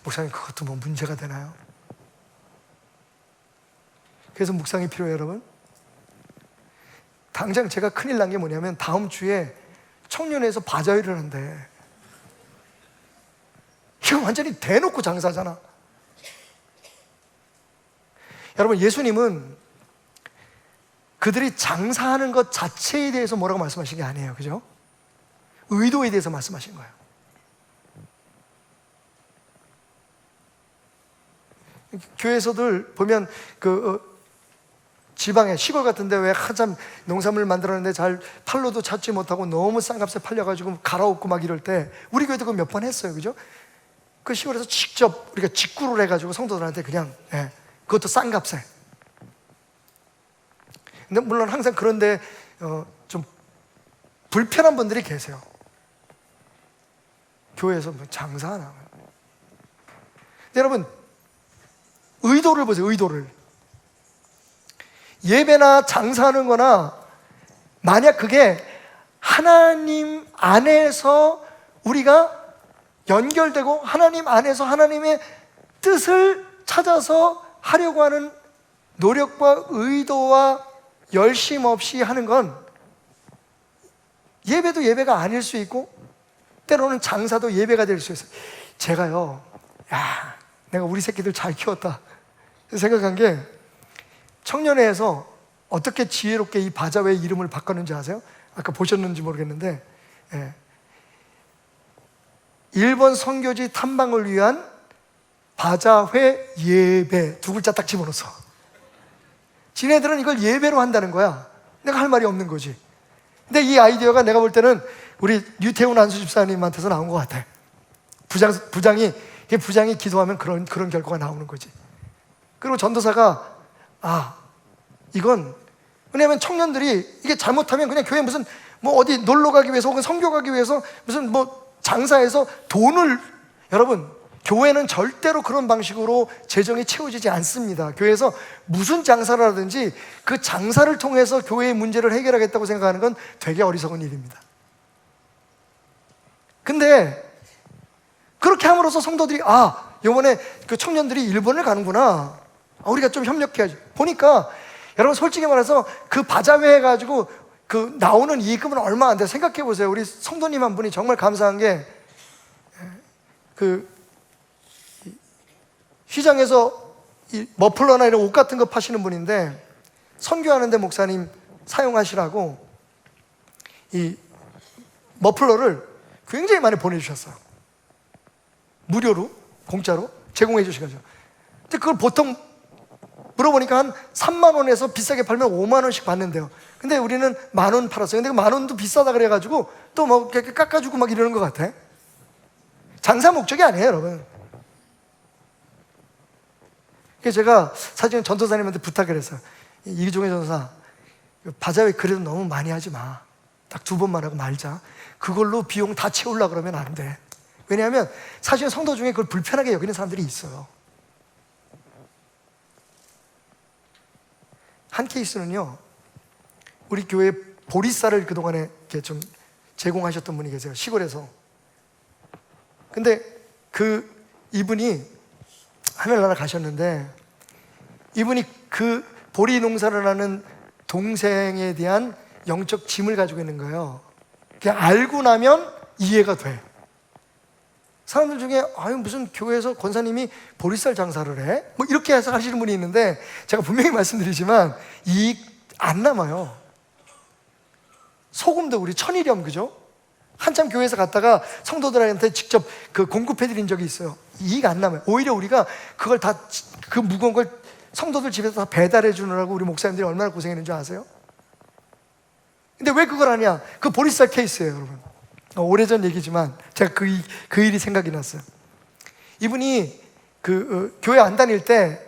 목사님 그것도 뭐 문제가 되나요? 그래서 묵상이 필요해요, 여러분. 당장 제가 큰일 난 게 뭐냐면 다음 주에 청년회에서 바자회를 한대. 이거 완전히 대놓고 장사잖아. 여러분, 예수님은 그들이 장사하는 것 자체에 대해서 뭐라고 말씀하신 게 아니에요. 그죠? 의도에 대해서 말씀하신 거예요. 교회에서들 보면 지방에 시골 같은데 왜 한참 농산물 만들었는데 잘 팔로도 찾지 못하고 너무 싼 값에 팔려가지고 갈아엎고 막 이럴 때, 우리 교회도 그거 몇 번 했어요. 그죠? 그 시골에서 직접 우리가 직구를 해가지고 성도들한테 그냥, 그것도 싼 값에. 근데 물론 항상 그런데 좀 불편한 분들이 계세요. 교회에서 뭐 장사하나. 여러분, 의도를 보세요. 의도를. 예배나 장사하는 거나 만약 그게 하나님 안에서 우리가 연결되고 하나님 안에서 하나님의 뜻을 찾아서 하려고 하는 노력과 의도와 열심 없이 하는 건 예배도 예배가 아닐 수 있고, 때로는 장사도 예배가 될 수 있어요. 제가요, 내가 우리 새끼들 잘 키웠다 생각한 게, 청년회에서 어떻게 지혜롭게 이 바자회 이름을 바꿨는지 아세요? 아까 보셨는지 모르겠는데, 일본 선교지 탐방을 위한 바자회 예배 두 글자 딱 집어넣었어. 지네들은 이걸 예배로 한다는 거야. 내가 할 말이 없는 거지. 근데 이 아이디어가 내가 볼 때는 우리 류태훈 안수 집사님한테서 나온 것 같아. 부장이 기도하면 그런 결과가 나오는 거지. 그리고 전도사가 이건, 왜냐하면 청년들이 이게 잘못하면 그냥 교회 무슨 뭐 어디 놀러 가기 위해서 혹은 선교 가기 위해서 무슨 뭐 장사해서 돈을, 여러분, 교회는 절대로 그런 방식으로 재정이 채워지지 않습니다. 교회에서 무슨 장사를 하든지 그 장사를 통해서 교회의 문제를 해결하겠다고 생각하는 건 되게 어리석은 일입니다. 근데 그렇게 함으로써 성도들이 이번에 그 청년들이 일본을 가는구나, 우리가 좀 협력해야지. 보니까 여러분, 솔직히 말해서 그 바자회 해가지고 그 나오는 이익금은 얼마 안 돼. 생각해 보세요. 우리 성도님 한 분이 정말 감사한 게, 시장에서 이 머플러나 이런 옷 같은 거 파시는 분인데, 선교하는데 목사님 사용하시라고 이 머플러를 굉장히 많이 보내주셨어요. 무료로, 공짜로 제공해 주시거든요. 근데 그걸 보통 물어보니까 한 3만 원에서 비싸게 팔면 5만 원씩 받는데요. 근데 우리는 10,000원 팔았어요. 근데 그 10,000원도 비싸다 그래가지고 또 뭐 깎아주고 막 이러는 것 같아. 장사 목적이 아니에요, 여러분. 그래서 제가 사실은 전도사님한테 부탁을 했어요. 이종의 전도사, 바자회 그래도 너무 많이 하지 마. 딱 2번만 하고 말자. 그걸로 비용 다 채우려고 그러면 안 돼. 왜냐하면 사실 성도 중에 그걸 불편하게 여기는 사람들이 있어요. 한 케이스는요, 우리 교회 보리쌀을 그동안에 이렇게 좀 제공하셨던 분이 계세요. 시골에서. 근데 이분이 하늘나라 가셨는데, 이분이 그 보리 농사를 하는 동생에 대한 영적 짐을 가지고 있는 거예요. 그냥 알고 나면 이해가 돼. 사람들 중에 무슨 교회에서 권사님이 보리쌀 장사를 해? 뭐 이렇게 해서 하시는 분이 있는데, 제가 분명히 말씀드리지만 이익 안 남아요. 소금도 우리 1,000일염, 그죠? 한참 교회에서 갔다가 성도들한테 직접 공급해 드린 적이 있어요. 이익 안 남아요. 오히려 우리가 그걸 다, 그 무거운 걸 성도들 집에서 다 배달해 주느라고 우리 목사님들이 얼마나 고생했는지 아세요? 근데 왜 그걸 하냐? 그 보리쌀 케이스예요, 여러분. 오래전 얘기지만 제가 그 일이 생각이 났어요. 이분이 교회 안 다닐 때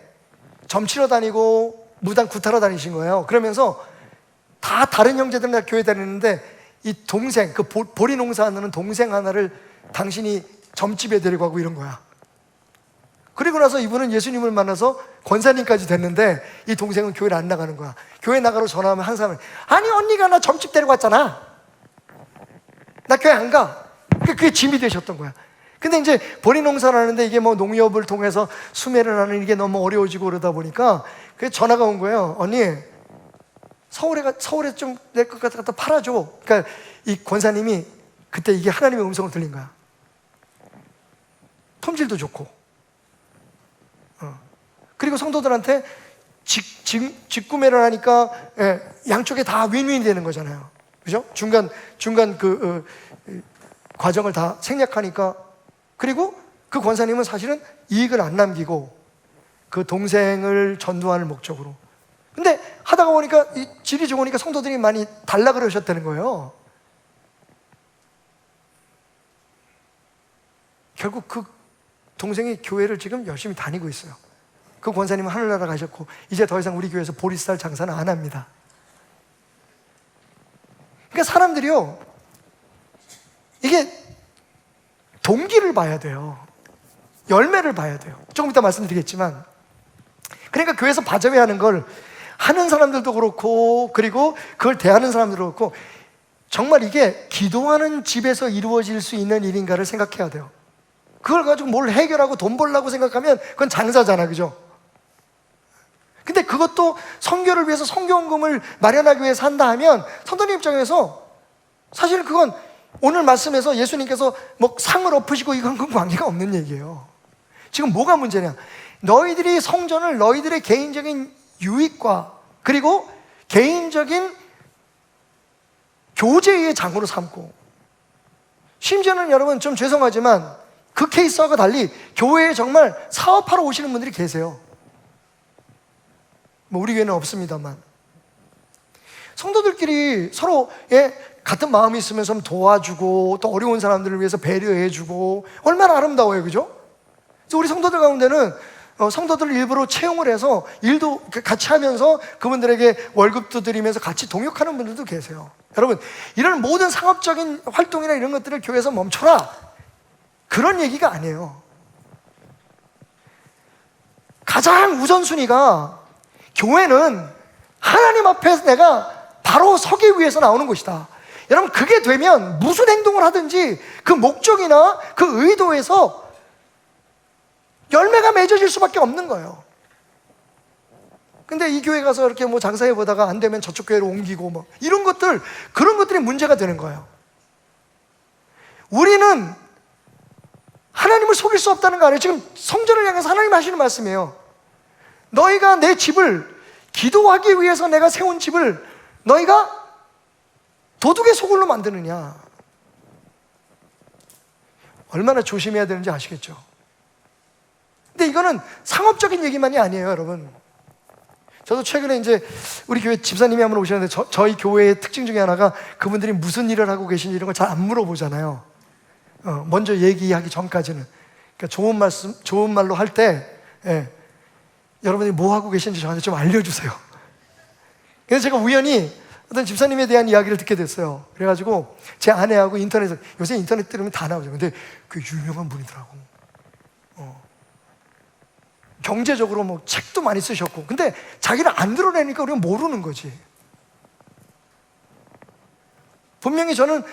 점치러 다니고 무당 구타러 다니신 거예요. 그러면서 다 다른 형제들은 다 교회 다니는데, 이 동생, 보리 농사하는 동생 하나를 당신이 점집에 데리고 가고 이런 거야. 그리고 나서 이분은 예수님을 만나서 권사님까지 됐는데, 이 동생은 교회를 안 나가는 거야. 교회 나가러 전화하면 항상, 아니 언니가 나 점집 데리고 왔잖아, 나 교회 안 가. 그게 짐이 되셨던 거야. 근데 이제 보리 농사를 하는데 이게 뭐 농협을 통해서 수매를 하는 이게 너무 어려워지고 그러다 보니까 그 전화가 온 거예요. 언니, 서울에 좀 내 것 갖다 팔아줘. 그러니까 이 권사님이 그때 이게 하나님의 음성을 들린 거야. 돈 품질도 좋고, 그리고 성도들한테 직구매를 하니까 양쪽에 다 윈윈이 되는 거잖아요. 그죠? 중간 과정을 다 생략하니까. 그리고 그 권사님은 사실은 이익을 안 남기고 그 동생을 전도하는 목적으로. 근데 하다가 보니까 이 질이 좋으니까 성도들이 많이 달라 그러셨다는 거예요. 결국 그 동생이 교회를 지금 열심히 다니고 있어요. 그 권사님은 하늘나라 가셨고 이제 더 이상 우리 교회에서 보리쌀 장사는 안 합니다. 그러니까 사람들이요, 이게 동기를 봐야 돼요. 열매를 봐야 돼요. 조금 이따 말씀드리겠지만, 그러니까 교회에서 바자회하는 걸 하는 사람들도 그렇고, 그리고 그걸 대하는 사람들도 그렇고, 정말 이게 기도하는 집에서 이루어질 수 있는 일인가를 생각해야 돼요. 그걸 가지고 뭘 해결하고 돈 벌려고 생각하면 그건 장사잖아, 그죠? 근데 그것도 선교를 위해서 선교원금을 마련하기 위해서 한다 하면 성도님 입장에서 사실 그건 오늘 말씀에서 예수님께서 뭐 상을 엎으시고 이건 그 관계가 없는 얘기예요. 지금 뭐가 문제냐? 너희들이 성전을 너희들의 개인적인 유익과 그리고 개인적인 교제의 장으로 삼고, 심지어는 여러분 좀 죄송하지만 그 케이스와 달리 교회에 정말 사업하러 오시는 분들이 계세요. 뭐 우리 교회는 없습니다만 성도들끼리 서로의 같은 마음이 있으면 좀 도와주고 또 어려운 사람들을 위해서 배려해주고 얼마나 아름다워요, 그죠? 그래서 우리 성도들 가운데는 성도들을 일부러 채용을 해서 일도 같이 하면서 그분들에게 월급도 드리면서 같이 동역하는 분들도 계세요. 여러분, 이런 모든 상업적인 활동이나 이런 것들을 교회에서 멈춰라, 그런 얘기가 아니에요. 가장 우선순위가 교회는 하나님 앞에서 내가 바로 서기 위해서 나오는 것이다. 여러분, 그게 되면 무슨 행동을 하든지 그 목적이나 그 의도에서 열매가 맺어질 수밖에 없는 거예요. 근데 이 교회 가서 이렇게 뭐 장사해 보다가 안 되면 저쪽 교회로 옮기고 뭐 이런 것들, 그런 것들이 문제가 되는 거예요. 우리는 하나님을 속일 수 없다는 거 아니에요? 지금 성전을 향해서 하나님 하시는 말씀이에요. 너희가 내 집을, 기도하기 위해서 내가 세운 집을 너희가 도둑의 소굴로 만드느냐. 얼마나 조심해야 되는지 아시겠죠? 근데 이거는 상업적인 얘기만이 아니에요, 여러분. 저도 최근에 이제 우리 교회 집사님이 한번 오셨는데 저희 교회의 특징 중에 하나가 그분들이 무슨 일을 하고 계신지 이런 걸 잘 안 물어보잖아요. 먼저 얘기하기 전까지는. 그러니까 좋은 말씀, 좋은 말로 할 때, 여러분이 뭐 하고 계신지 저한테 좀 알려주세요. 그래서 제가 우연히 어떤 집사님에 대한 이야기를 듣게 됐어요. 그래가지고 제 아내하고 인터넷에, 요새 인터넷 들으면 다 나오죠. 근데 그 유명한 분이더라고. 경제적으로 뭐 책도 많이 쓰셨고, 근데 자기를 안 드러내니까 우리가 모르는 거지. 분명히 저는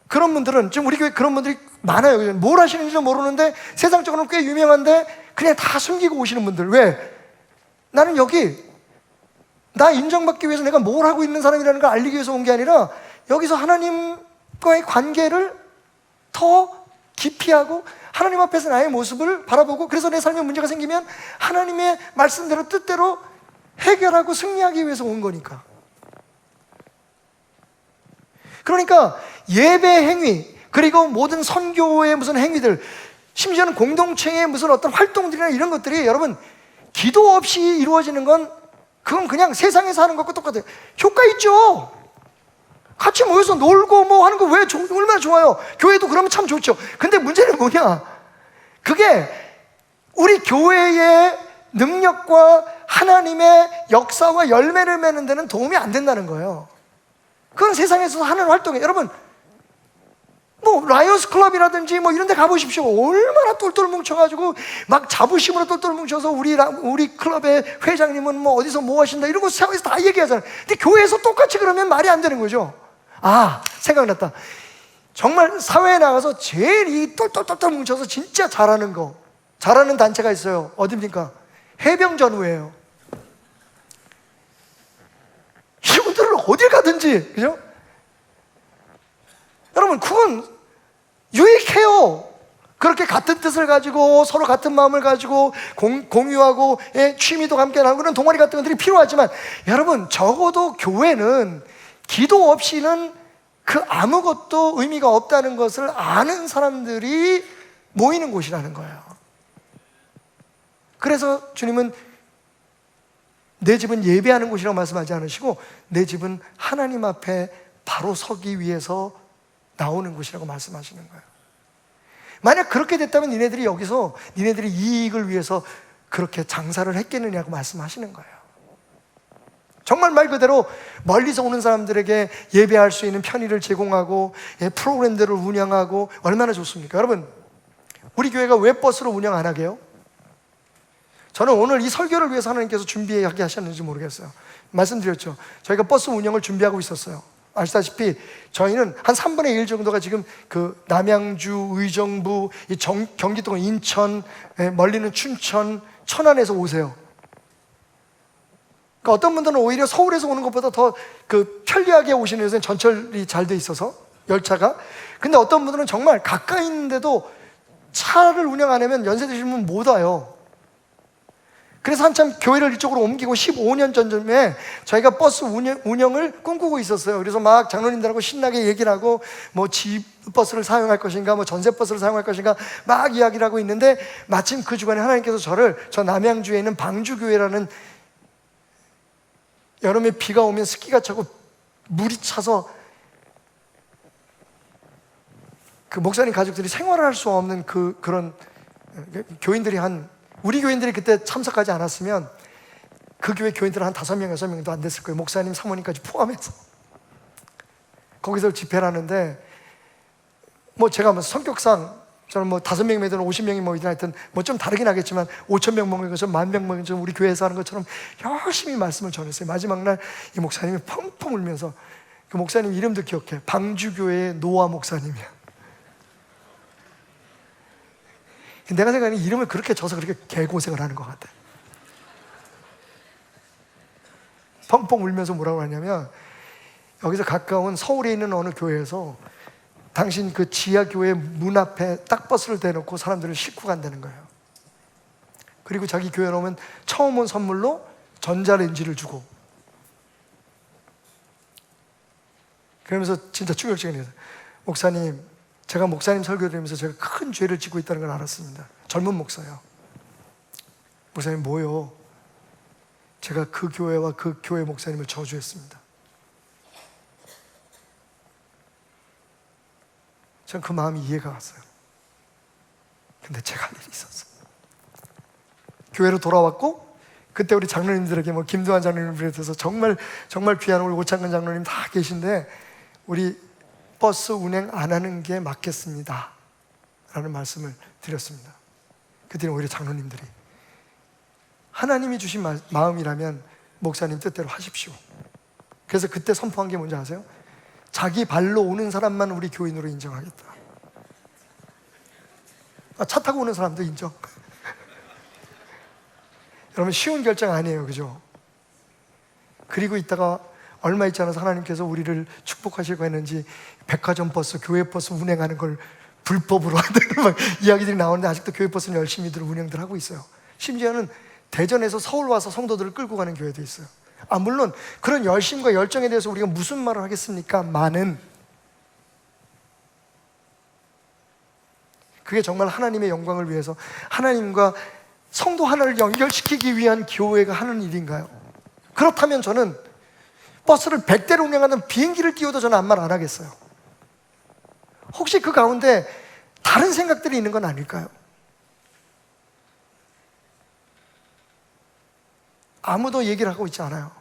그런 분들은, 지금 우리 교회 그런 분들이 많아요. 뭘 하시는지는 모르는데 세상적으로는 꽤 유명한데 그냥 다 숨기고 오시는 분들. 왜? 나는 여기 나 인정받기 위해서 내가 뭘 하고 있는 사람이라는 걸 알리기 위해서 온 게 아니라 여기서 하나님과의 관계를 더 깊이 하고 하나님 앞에서 나의 모습을 바라보고, 그래서 내 삶에 문제가 생기면 하나님의 말씀대로 뜻대로 해결하고 승리하기 위해서 온 거니까. 그러니까 예배 행위, 그리고 모든 선교의 무슨 행위들, 심지어는 공동체의 무슨 어떤 활동들이나 이런 것들이 여러분 기도 없이 이루어지는 건 그건 그냥 세상에서 하는 것과 똑같아요. 효과 있죠. 같이 모여서 놀고 뭐 하는 거 왜 얼마나 좋아요. 교회도 그러면 참 좋죠. 근데 문제는 뭐냐, 그게 우리 교회의 능력과 하나님의 역사와 열매를 맺는 데는 도움이 안 된다는 거예요. 그건 세상에서 하는 활동이에요. 여러분, 뭐 라이언스 클럽이라든지 뭐 이런 데 가보십시오. 얼마나 똘똘 뭉쳐가지고 막 자부심으로 똘똘 뭉쳐서 우리 클럽의 회장님은 뭐 어디서 뭐 하신다 이런 거 세상에서 다 얘기하잖아요. 근데 교회에서 똑같이 그러면 말이 안 되는 거죠. 아, 생각났다. 정말 사회에 나가서 제일 이 똘똘똘똘 뭉쳐서 진짜 잘하는 단체가 있어요. 어딥니까? 해병전후예요. 이분들은 어딜 가든지, 그죠? 여러분, 그건 유익해요. 그렇게 같은 뜻을 가지고 서로 같은 마음을 가지고 공유하고 취미도 함께 하고 그런 동아리 같은 것들이 필요하지만 여러분, 적어도 교회는 기도 없이는 그 아무것도 의미가 없다는 것을 아는 사람들이 모이는 곳이라는 거예요. 그래서 주님은 내 집은 예배하는 곳이라고 말씀하지 않으시고 내 집은 하나님 앞에 바로 서기 위해서 나오는 곳이라고 말씀하시는 거예요. 만약 그렇게 됐다면 니네들이 여기서 니네들이 이익을 위해서 그렇게 장사를 했겠느냐고 말씀하시는 거예요. 정말 말 그대로 멀리서 오는 사람들에게 예배할 수 있는 편의를 제공하고 프로그램들을 운영하고 얼마나 좋습니까? 여러분, 우리 교회가 왜 버스를 운영 안 하게요? 저는 오늘 이 설교를 위해서 하나님께서 준비하게 하셨는지 모르겠어요. 말씀드렸죠. 저희가 버스 운영을 준비하고 있었어요. 아시다시피 저희는 한 3분의 1 정도가 지금 그 남양주, 의정부, 경기도 인천, 멀리는 춘천, 천안에서 오세요. 그러니까 어떤 분들은 오히려 서울에서 오는 것보다 더 그 편리하게 오시는 요새는 전철이 잘 돼 있어서 열차가. 근데 어떤 분들은 정말 가까이 있는데도 차를 운영 안 하면 연세 드시는 분 못 와요. 그래서 한참 교회를 이쪽으로 옮기고 15년 전쯤에 저희가 버스 운영을 꿈꾸고 있었어요. 그래서 막 장로님들하고 신나게 얘기를 하고 뭐 집 버스를 사용할 것인가, 뭐 전세 버스를 사용할 것인가 막 이야기를 하고 있는데 마침 그 주간에 하나님께서 저 남양주에 있는 방주교회라는 여름에 비가 오면 습기가 차고 물이 차서 그 목사님 가족들이 생활을 할 수 없는 그런 교인들이 우리 교인들이 그때 참석하지 않았으면 그 교회 교인들은 한 5명, 6명도 안 됐을 거예요. 목사님, 사모님까지 포함해서. 거기서 집회를 하는데, 뭐 제가 뭐 성격상, 저는 뭐 5명이 모이든 50명이 모이든 하여튼 뭐 좀 다르긴 하겠지만 5,000명 모이는 것처럼 10,000명 모이는 것처럼 우리 교회에서 하는 것처럼 열심히 말씀을 전했어요. 마지막 날 이 목사님이 펑펑 울면서, 그 목사님 이름도 기억해. 방주교회의 노아 목사님이야. 내가 생각하는 이름을 그렇게 져서 그렇게 개고생을 하는 것 같아. 펑펑 울면서 뭐라고 하냐면, 여기서 가까운 서울에 있는 어느 교회에서 당신 그 지하교회 문 앞에 딱 버스를 대놓고 사람들을 싣고 간다는 거예요. 그리고 자기 교회에 오면 처음 온 선물로 전자레인지를 주고, 그러면서 진짜 충격적이네요. 목사님, 제가 목사님 설교 들으면서 제가 큰 죄를 짓고 있다는 걸 알았습니다. 젊은 목사예요. 목사님, 뭐요? 제가 그 교회와 그 교회 목사님을 저주했습니다. 전 그 마음이 이해가 갔어요. 근데 제가 할 일이 있었어요. 교회로 돌아왔고, 그때 우리 장로님들에게 뭐 김두한 장로님을 비롯해서 정말 귀한 우리 오창근 장로님 다 계신데, 우리 버스 운행 안 하는 게 맞겠습니다 라는 말씀을 드렸습니다. 그때는 오히려 장로님들이 하나님이 주신 마음이라면 목사님 뜻대로 하십시오. 그래서 그때 선포한 게 뭔지 아세요? 자기 발로 오는 사람만 우리 교인으로 인정하겠다. 차 타고 오는 사람도 인정. 여러분, 쉬운 결정 아니에요, 그죠? 그리고 있다가 얼마 있지 않아서 하나님께서 우리를 축복하시고 했는지 백화점 버스, 교회 버스 운행하는 걸 불법으로 한다는 막 이야기들이 나오는데, 아직도 교회 버스는 열심히들 운행들 하고 있어요. 심지어는 대전에서 서울 와서 성도들을 끌고 가는 교회도 있어요. 물론 그런 열심과 열정에 대해서 우리가 무슨 말을 하겠습니까? 많은, 그게 정말 하나님의 영광을 위해서 하나님과 성도 하나를 연결시키기 위한 교회가 하는 일인가요? 그렇다면 저는 버스를 100대를 운행하는 비행기를 띄워도 저는 아무 말 안 하겠어요. 혹시 그 가운데 다른 생각들이 있는 건 아닐까요? 아무도 얘기를 하고 있지 않아요.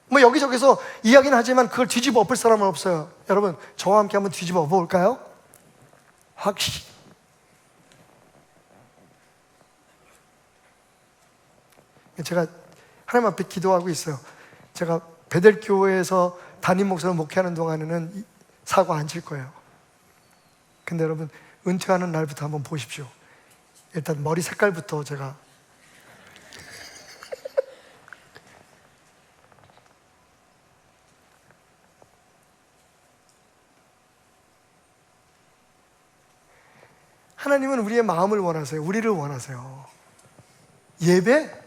뭐 여기저기서 이야기는 하지만 그걸 뒤집어 엎을 사람은 없어요. 여러분, 저와 함께 한번 뒤집어 엎어볼까요? 확실히. 제가 하나님 앞에 기도하고 있어요. 제가 베델교회에서 담임 목사로 목회하는 동안에는 사고 안 칠 거예요. 근데 여러분, 은퇴하는 날부터 한번 보십시오. 일단 머리 색깔부터 제가 하나님은 우리의 마음을 원하세요. 우리를 원하세요. 예배?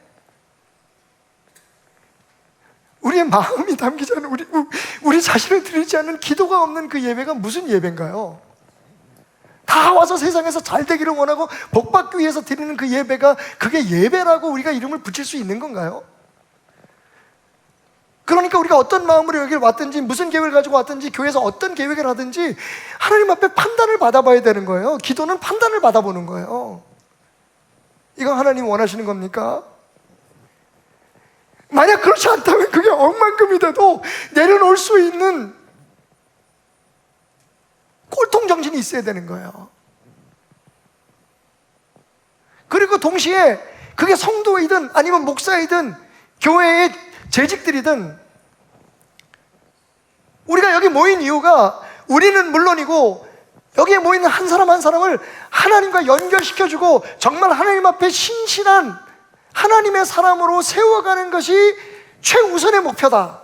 우리의 마음이 담기지 않은 우리 자신을 드리지 않는 기도가 없는 그 예배가 무슨 예배인가요? 다 와서 세상에서 잘 되기를 원하고 복 받기 위해서 드리는 그 예배가 그게 예배라고 우리가 이름을 붙일 수 있는 건가요? 그러니까 우리가 어떤 마음으로 여기를 왔든지 무슨 계획을 가지고 왔든지 교회에서 어떤 계획을 하든지 하나님 앞에 판단을 받아봐야 되는 거예요. 기도는 판단을 받아보는 거예요. 이건 하나님 원하시는 겁니까? 만약 그렇지 않다면 그게 억만금이 돼도 내려놓을 수 있는 꼴통 정신이 있어야 되는 거예요. 그리고 동시에 그게 성도이든 아니면 목사이든 교회의 재직들이든 우리가 여기 모인 이유가 우리는 물론이고 여기에 모이는 한 사람 한 사람을 하나님과 연결시켜주고 정말 하나님 앞에 신실한 하나님의 사람으로 세워가는 것이 최우선의 목표다.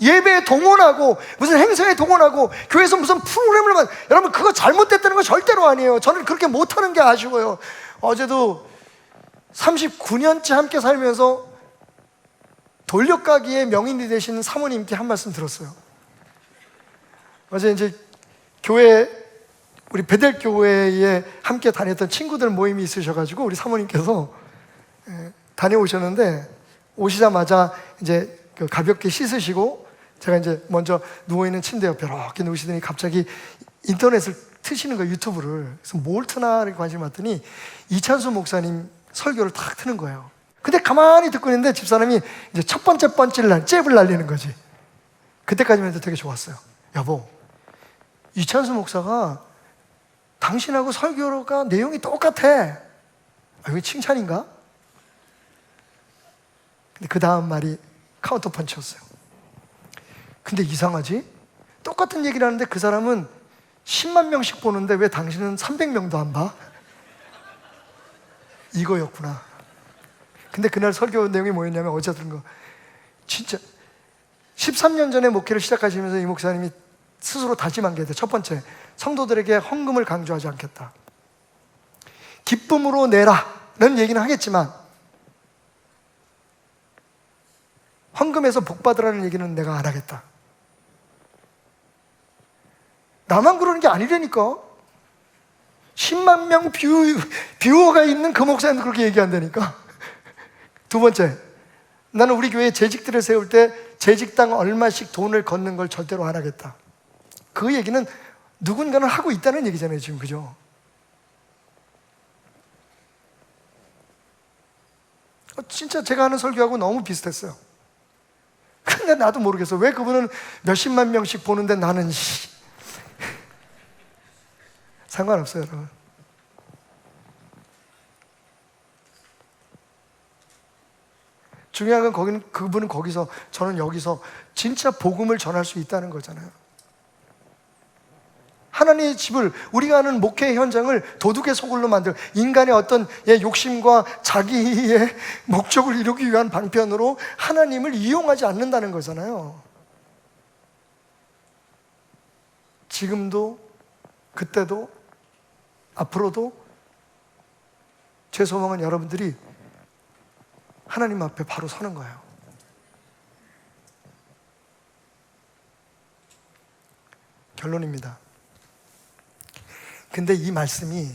예배에 동원하고 무슨 행사에 동원하고 교회에서 무슨 프로그램을 여러분 그거 잘못됐다는 거 절대로 아니에요. 저는 그렇게 못하는 게 아쉬워요. 어제도 39년째 함께 살면서 돌려가기의 명인이 되신 사모님께 한 말씀 들었어요. 어제 이제 교회 우리 베델교회에 함께 다녔던 친구들 모임이 있으셔가지고 우리 사모님께서 다녀오셨는데 오시자마자 이제 가볍게 씻으시고 제가 이제 먼저 누워있는 침대 옆에 이렇게 누우시더니 갑자기 인터넷을 트시는 거예요. 유튜브를. 그래서 뭘 트나 이렇게 관심을 받더니 이찬수 목사님 설교를 탁 트는 거예요. 근데 가만히 듣고 있는데 집사람이 이제 첫 번째 잽을 날리는 거지. 그때까지만 해도 되게 좋았어요. 여보, 이찬수 목사가 당신하고 설교가 내용이 똑같아. 아, 이게 칭찬인가? 근데 그 다음 말이 카운터 펀치였어요. 근데 이상하지? 똑같은 얘기를 하는데 그 사람은 10만 명씩 보는데 왜 당신은 300명도 안 봐? 이거였구나. 근데 그날 설교 내용이 뭐였냐면 어제 들은 거 진짜 13년 전에 목회를 시작하시면서 이 목사님이 스스로 다짐한 게 첫 번째, 성도들에게 헌금을 강조하지 않겠다. 기쁨으로 내라는 얘기는 하겠지만 헌금에서 복 받으라는 얘기는 내가 안 하겠다. 나만 그러는 게 아니라니까. 10만 명 뷰어가 있는 그 목사님도 그렇게 얘기한다니까. 두 번째, 나는 우리 교회 재직들을 세울 때 재직당 얼마씩 돈을 걷는 걸 절대로 안 하겠다. 그 얘기는 누군가는 하고 있다는 얘기잖아요, 지금. 그죠? 진짜 제가 하는 설교하고 너무 비슷했어요. 근데 나도 모르겠어. 왜 그분은 몇십만 명씩 보는데 나는 상관없어요, 여러분. 중요한 건 그분은 거기서, 저는 여기서 진짜 복음을 전할 수 있다는 거잖아요. 하나님의 집을, 우리가 하는 목회의 현장을 도둑의 소굴로 만들, 인간의 어떤 욕심과 자기의 목적을 이루기 위한 방편으로 하나님을 이용하지 않는다는 거잖아요. 지금도, 그때도, 앞으로도 제 소망은 여러분들이 하나님 앞에 바로 서는 거예요. 결론입니다. 근데 이 말씀이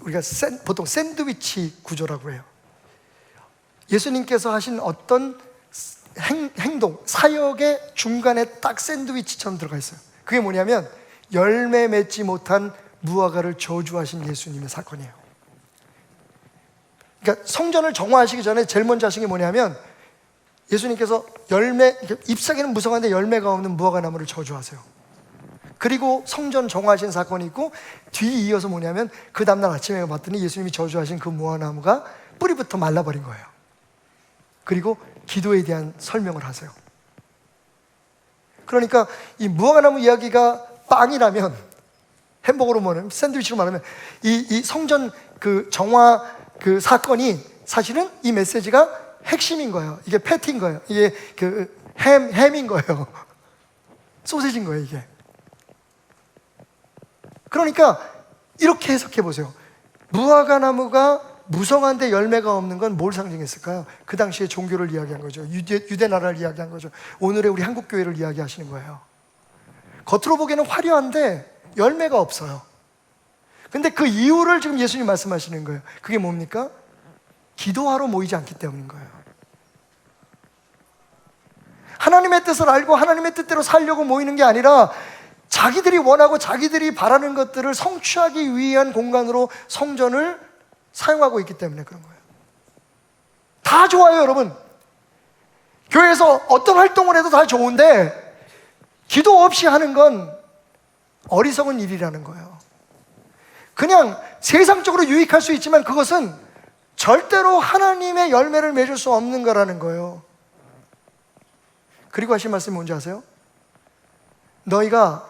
우리가 보통 샌드위치 구조라고 해요. 예수님께서 하신 어떤 행동, 사역의 중간에 딱 샌드위치처럼 들어가 있어요. 그게 뭐냐면 열매 맺지 못한 무화과를 저주하신 예수님의 사건이에요. 그러니까 성전을 정화하시기 전에 제일 먼저 하신 게 뭐냐면 예수님께서 잎사귀는 무성한데 열매가 없는 무화과 나무를 저주하세요. 그리고 성전 정화하신 사건이 있고 뒤 이어서 뭐냐면 그 다음날 아침에 봤더니 예수님이 저주하신 그 무화과나무가 뿌리부터 말라버린 거예요. 그리고 기도에 대한 설명을 하세요. 그러니까 이 무화과나무 이야기가 빵이라면, 햄버거로 말하면, 샌드위치로 말하면 이 성전 그 정화 그 사건이 사실은 이 메시지가 핵심인 거예요. 이게 패티인 거예요. 이게 그 햄인 거예요. 소시지인 거예요, 이게. 그러니까 이렇게 해석해 보세요. 무화과 나무가 무성한데 열매가 없는 건 뭘 상징했을까요? 그 당시에 종교를 이야기한 거죠. 유대 나라를 이야기한 거죠. 오늘의 우리 한국 교회를 이야기하시는 거예요. 겉으로 보기에는 화려한데 열매가 없어요. 근데 그 이유를 지금 예수님 말씀하시는 거예요. 그게 뭡니까? 기도하러 모이지 않기 때문인 거예요. 하나님의 뜻을 알고 하나님의 뜻대로 살려고 모이는 게 아니라 자기들이 원하고 자기들이 바라는 것들을 성취하기 위한 공간으로 성전을 사용하고 있기 때문에 그런 거예요. 다 좋아요, 여러분. 교회에서 어떤 활동을 해도 다 좋은데 기도 없이 하는 건 어리석은 일이라는 거예요. 그냥 세상적으로 유익할 수 있지만 그것은 절대로 하나님의 열매를 맺을 수 없는 거라는 거예요. 그리고 하신 말씀이 뭔지 아세요? 너희가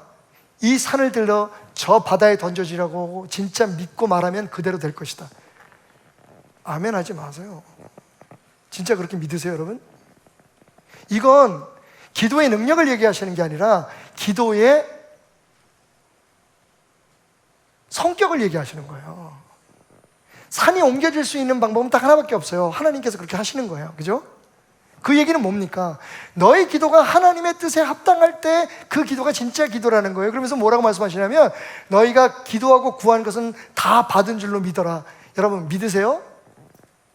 이 산을 들러 저 바다에 던져지라고 진짜 믿고 말하면 그대로 될 것이다. 아멘 하지 마세요. 진짜 그렇게 믿으세요, 여러분? 이건 기도의 능력을 얘기하시는 게 아니라 기도의 성격을 얘기하시는 거예요. 산이 옮겨질 수 있는 방법은 딱 하나밖에 없어요. 하나님께서 그렇게 하시는 거예요. 그죠? 그 얘기는 뭡니까? 너의 기도가 하나님의 뜻에 합당할 때 그 기도가 진짜 기도라는 거예요. 그러면서 뭐라고 말씀하시냐면 너희가 기도하고 구한 것은 다 받은 줄로 믿어라. 여러분 믿으세요?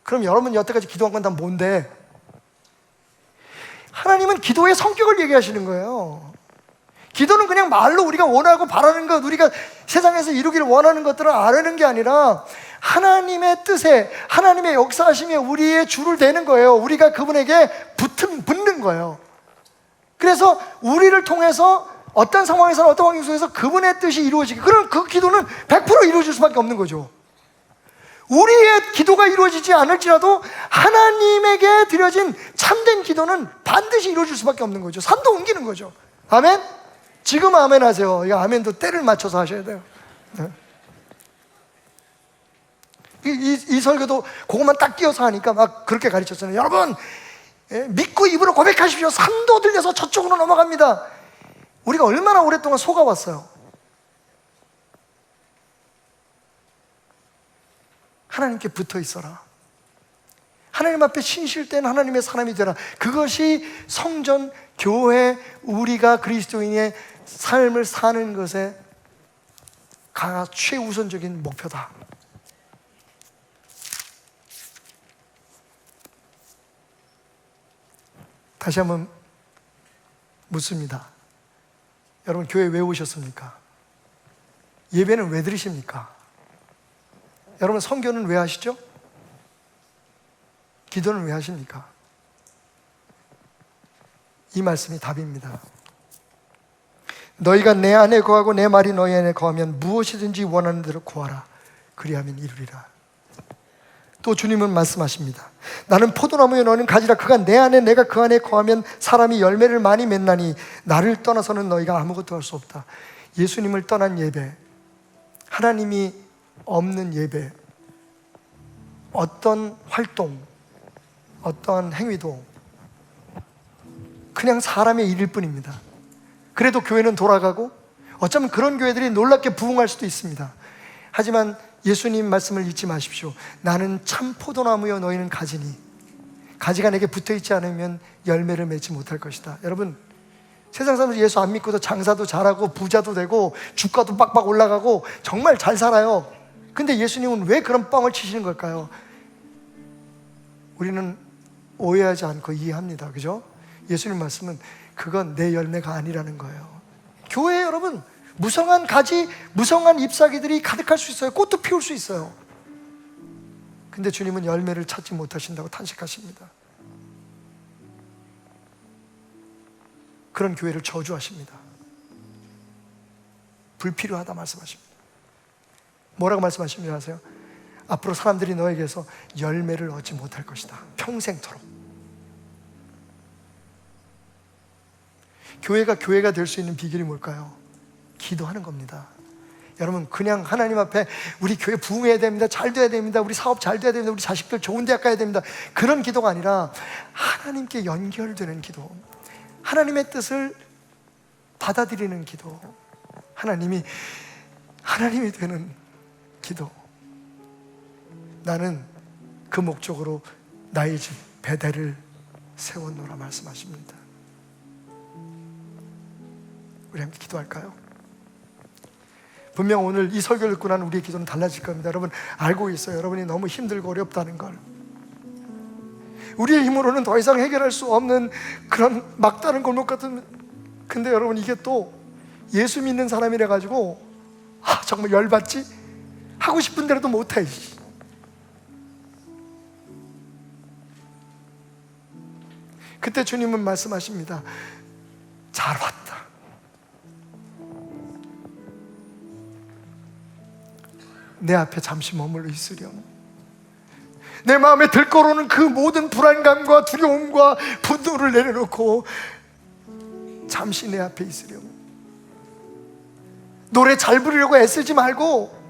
그럼 여러분 여태까지 기도한 건 다 뭔데? 하나님은 기도의 성격을 얘기하시는 거예요. 기도는 그냥 말로 우리가 원하고 바라는 것, 우리가 세상에서 이루기를 원하는 것들을 아뢰는 게 아니라 하나님의 뜻에, 하나님의 역사하심에 우리의 줄을 대는 거예요. 우리가 그분에게 붙는 거예요. 그래서 우리를 통해서 어떤 상황에서나 어떤 환경 속에서 그분의 뜻이 이루어지게, 그럼 그 기도는 100% 이루어질 수밖에 없는 거죠. 우리의 기도가 이루어지지 않을지라도 하나님에게 드려진 참된 기도는 반드시 이루어질 수밖에 없는 거죠. 산도 옮기는 거죠. 아멘? 지금 아멘 하세요. 이거 아멘도 때를 맞춰서 하셔야 돼요. 이 설교도 그것만 딱 띄어서 하니까 막 그렇게 가르쳤잖아요. 여러분, 믿고 입으로 고백하십시오. 산도 들려서 저쪽으로 넘어갑니다. 우리가 얼마나 오랫동안 속아왔어요. 하나님께 붙어 있어라. 하나님 앞에 신실된 하나님의 사람이 되라. 그것이 성전, 교회, 우리가 그리스도인의 삶을 사는 것의 최우선적인 목표다. 다시 한번 묻습니다. 여러분 교회 왜 오셨습니까? 예배는 왜 드리십니까? 여러분 선교는 왜 하시죠? 기도는 왜 하십니까? 이 말씀이 답입니다. 너희가 내 안에 거하고 내 말이 너희 안에 거하면 무엇이든지 원하는 대로 구하라. 그리하면 이루리라. 또 주님은 말씀하십니다. 나는 포도나무요 너는 가지라. 그가 내 안에 내가 그 안에 거하면 사람이 열매를 많이 맺나니 나를 떠나서는 너희가 아무것도 할 수 없다. 예수님을 떠난 예배, 하나님이 없는 예배, 어떤 활동, 어떠한 행위도 그냥 사람의 일일 뿐입니다. 그래도 교회는 돌아가고 어쩌면 그런 교회들이 놀랍게 부흥할 수도 있습니다. 하지만 예수님 말씀을 잊지 마십시오. 나는 참 포도나무여 너희는 가지니 가지가 내게 붙어있지 않으면 열매를 맺지 못할 것이다. 여러분 세상 사람들 예수 안 믿고도 장사도 잘하고 부자도 되고 주가도 빡빡 올라가고 정말 잘 살아요. 근데 예수님은 왜 그런 뻥을 치시는 걸까요? 우리는 오해하지 않고 이해합니다. 그죠? 예수님 말씀은 그건 내 열매가 아니라는 거예요. 교회 여러분 무성한 가지, 무성한 잎사귀들이 가득할 수 있어요. 꽃도 피울 수 있어요. 근데 주님은 열매를 찾지 못하신다고 탄식하십니다. 그런 교회를 저주하십니다. 불필요하다 말씀하십니다. 뭐라고 말씀하시는지 아세요? 앞으로 사람들이 너에게서 열매를 얻지 못할 것이다. 평생토록. 교회가 될 수 있는 비결이 뭘까요? 기도하는 겁니다. 여러분 그냥 하나님 앞에 우리 교회 부흥해야 됩니다. 잘 돼야 됩니다. 우리 사업 잘 돼야 됩니다. 우리 자식들 좋은 대학 가야 됩니다. 그런 기도가 아니라 하나님께 연결되는 기도, 하나님의 뜻을 받아들이는 기도, 하나님이 되는 기도. 나는 그 목적으로 나의 집 베델을 세웠노라 말씀하십니다. 우리 함께 기도할까요? 분명 오늘 이 설교를 듣고 난 우리의 기도는 달라질 겁니다. 여러분 알고 있어요. 여러분이 너무 힘들고 어렵다는 걸. 우리의 힘으로는 더 이상 해결할 수 없는 그런 막다른 골목 같은. 근데 여러분 이게 또 예수 믿는 사람이라 가지고 정말 열받지? 하고 싶은 대로도 못해. 그때 주님은 말씀하십니다. 잘 왔다. 내 앞에 잠시 머물러 있으렴. 내 마음에 들끓어오는 그 모든 불안감과 두려움과 분노를 내려놓고 잠시 내 앞에 있으렴. 노래 잘 부르려고 애쓰지 말고,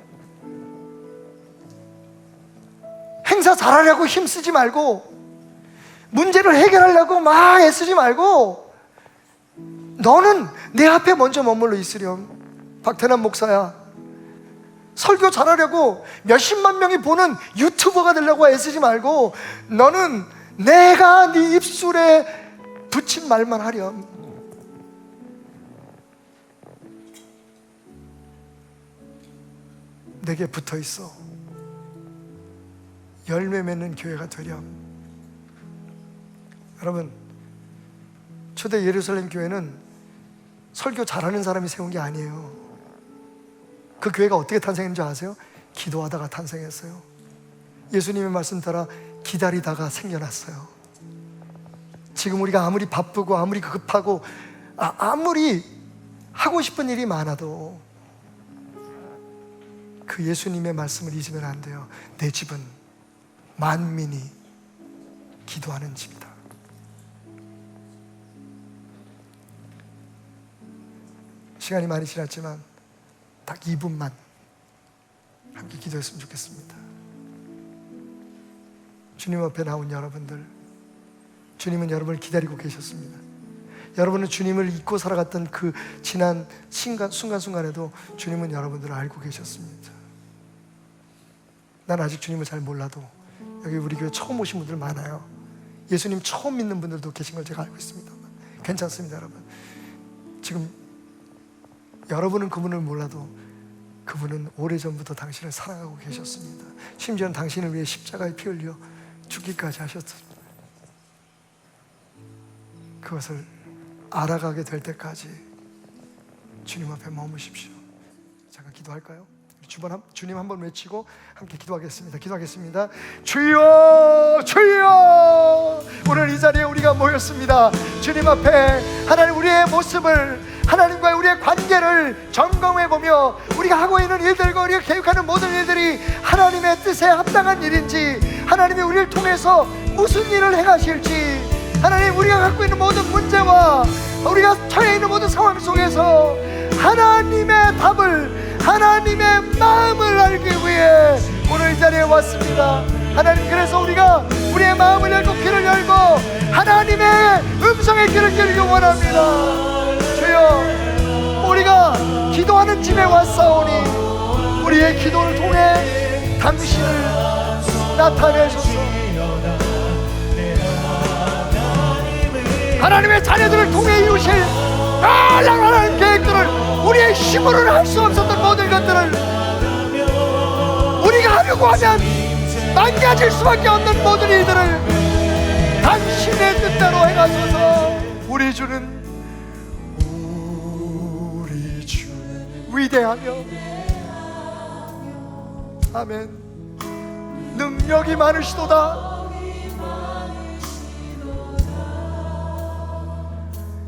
행사 잘하려고 힘쓰지 말고, 문제를 해결하려고 막 애쓰지 말고, 너는 내 앞에 먼저 머물러 있으렴. 박태남 목사야, 설교 잘하려고 몇십만 명이 보는 유튜버가 되려고 애쓰지 말고, 너는 내가 네 입술에 붙인 말만 하렴. 내게 붙어 있어. 열매 맺는 교회가 되렴. 여러분, 초대 예루살렘 교회는 설교 잘하는 사람이 세운 게 아니에요. 그 교회가 어떻게 탄생했는지 아세요? 기도하다가 탄생했어요. 예수님의 말씀 따라 기다리다가 생겨났어요. 지금 우리가 아무리 바쁘고 아무리 급하고 아무리 하고 싶은 일이 많아도 그 예수님의 말씀을 잊으면 안 돼요. 내 집은 만민이 기도하는 집이다. 시간이 많이 지났지만 딱 2분만 함께 기도했으면 좋겠습니다. 주님 앞에 나온 여러분들, 주님은 여러분을 기다리고 계셨습니다. 여러분은 주님을 잊고 살아갔던 그 지난 순간순간에도 주님은 여러분들을 알고 계셨습니다. 난 아직 주님을 잘 몰라도 여기 우리 교회 처음 오신 분들 많아요. 예수님 처음 믿는 분들도 계신 걸 제가 알고 있습니다. 괜찮습니다. 여러분, 지금 여러분은 그분을 몰라도 그분은 오래전부터 당신을 사랑하고 계셨습니다. 심지어는 당신을 위해 십자가에 피 흘려 죽기까지 하셨습니다. 그것을 알아가게 될 때까지 주님 앞에 머무십시오. 잠깐 기도할까요? 주님 한번 외치고 함께 기도하겠습니다. 기도하겠습니다. 주여, 주여, 오늘 이 자리에 우리가 모였습니다. 주님 앞에 하나님 우리의 모습을, 하나님과의 우리의 관계를 점검해보며 우리가 하고 있는 일들과 우리가 계획하는 모든 일들이 하나님의 뜻에 합당한 일인지, 하나님이 우리를 통해서 무슨 일을 행하실지, 하나님 우리가 갖고 있는 모든 문제와 우리가 처해 있는 모든 상황 속에서 하나님의 답을, 하나님의 마음을 알기 위해 오늘 이 자리에 왔습니다. 하나님, 그래서 우리가 우리의 마음을 열고 귀를 열고 하나님의 음성의 귀를 기울이기 원합니다. 주여, 우리가 기도하는 집에 왔사오니 우리의 기도를 통해 당신을 나타내소서. 하나님의 자녀들을 통해 이루실 놀라운 계획들을, 우리의 힘으로는 할 수 없었던 모든 것들을 우리가 하려고 하면 망가질 수밖에 없는 모든 일들을 당신의 뜻대로 행하소서. 우리 주는 위대하며, 아멘, 능력이 많으시도다.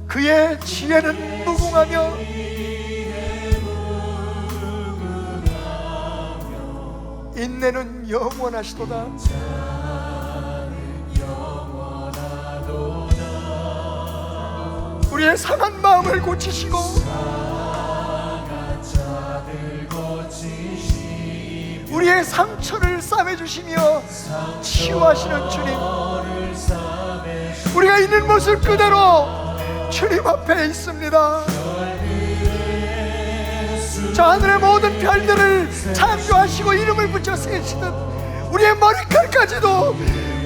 그의 지혜는 무궁하며 인내는 영원하시도다. 우리의 상한 마음을 고치시고 우리의 상처를 싸매주시며 치유하시는 주님, 우리가 있는 모습 그대로 주님 앞에 있습니다. 저 하늘의 모든 별들을 창조하시고 이름을 붙여 세우시는 우리의 머리칼까지도,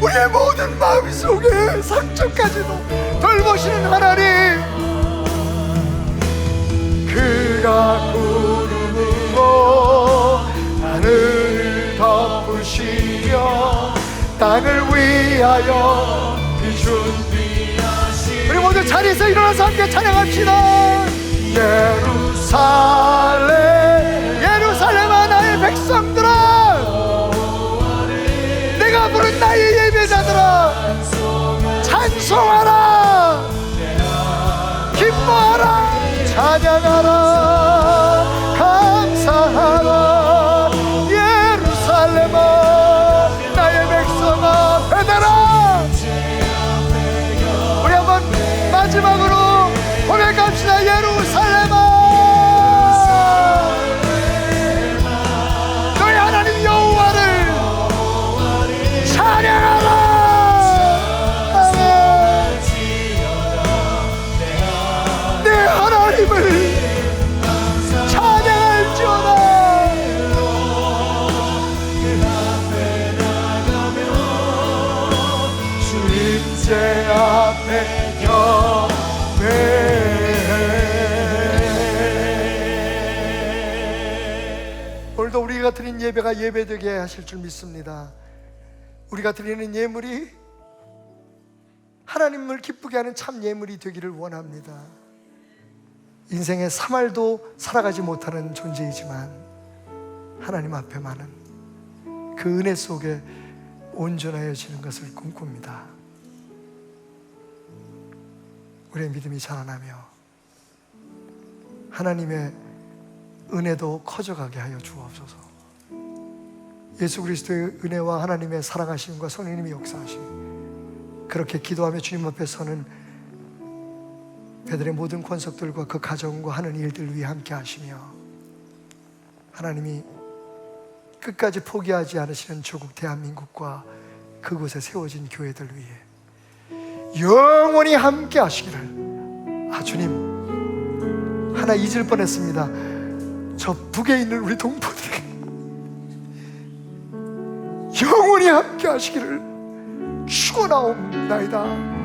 우리의 모든 마음속의 상처까지도 돌보시는 하나님, 그가 구름으로 하늘을 덮으시며 땅을 위하여 비춘, 우리 모두 자리에서 일어나서 함께 찬양합시다. 예루살렘, 예루살렘아 나의 백성들아, 내가 부른 나의 예배자들아, 찬송하라, 기뻐하라, 찬양하라, 감사하라. 예루살렘아 나의 백성아 베들아. 우리 한번 마지막으로 고백합시다. 예루살렘아 너희 하나님 여호와를 찬양하라. 내 하나님을 찬양할지어다. 주님제 앞에 오늘도 우리가 드린 예배가 예배되게 하실 줄 믿습니다. 우리가 드리는 예물이 하나님을 기쁘게 하는 참 예물이 되기를 원합니다. 인생의 3알도 살아가지 못하는 존재이지만 하나님 앞에만은 그 은혜 속에 온전하여지는 것을 꿈꿉니다. 우리의 믿음이 자라나며 하나님의 은혜도 커져가게 하여 주옵소서. 예수 그리스도의 은혜와 하나님의 사랑하심과 성령님의 역사하심, 그렇게 기도하며 주님 앞에 서는 베들의 모든 권속들과 그 가정과 하는 일들 위해 함께 하시며, 하나님이 끝까지 포기하지 않으시는 조국 대한민국과 그곳에 세워진 교회들 위해 영원히 함께 하시기를. 주님, 하나 잊을 뻔했습니다. 저 북에 있는 우리 동포들에게 영원히 함께 하시기를 축원하옵나이다.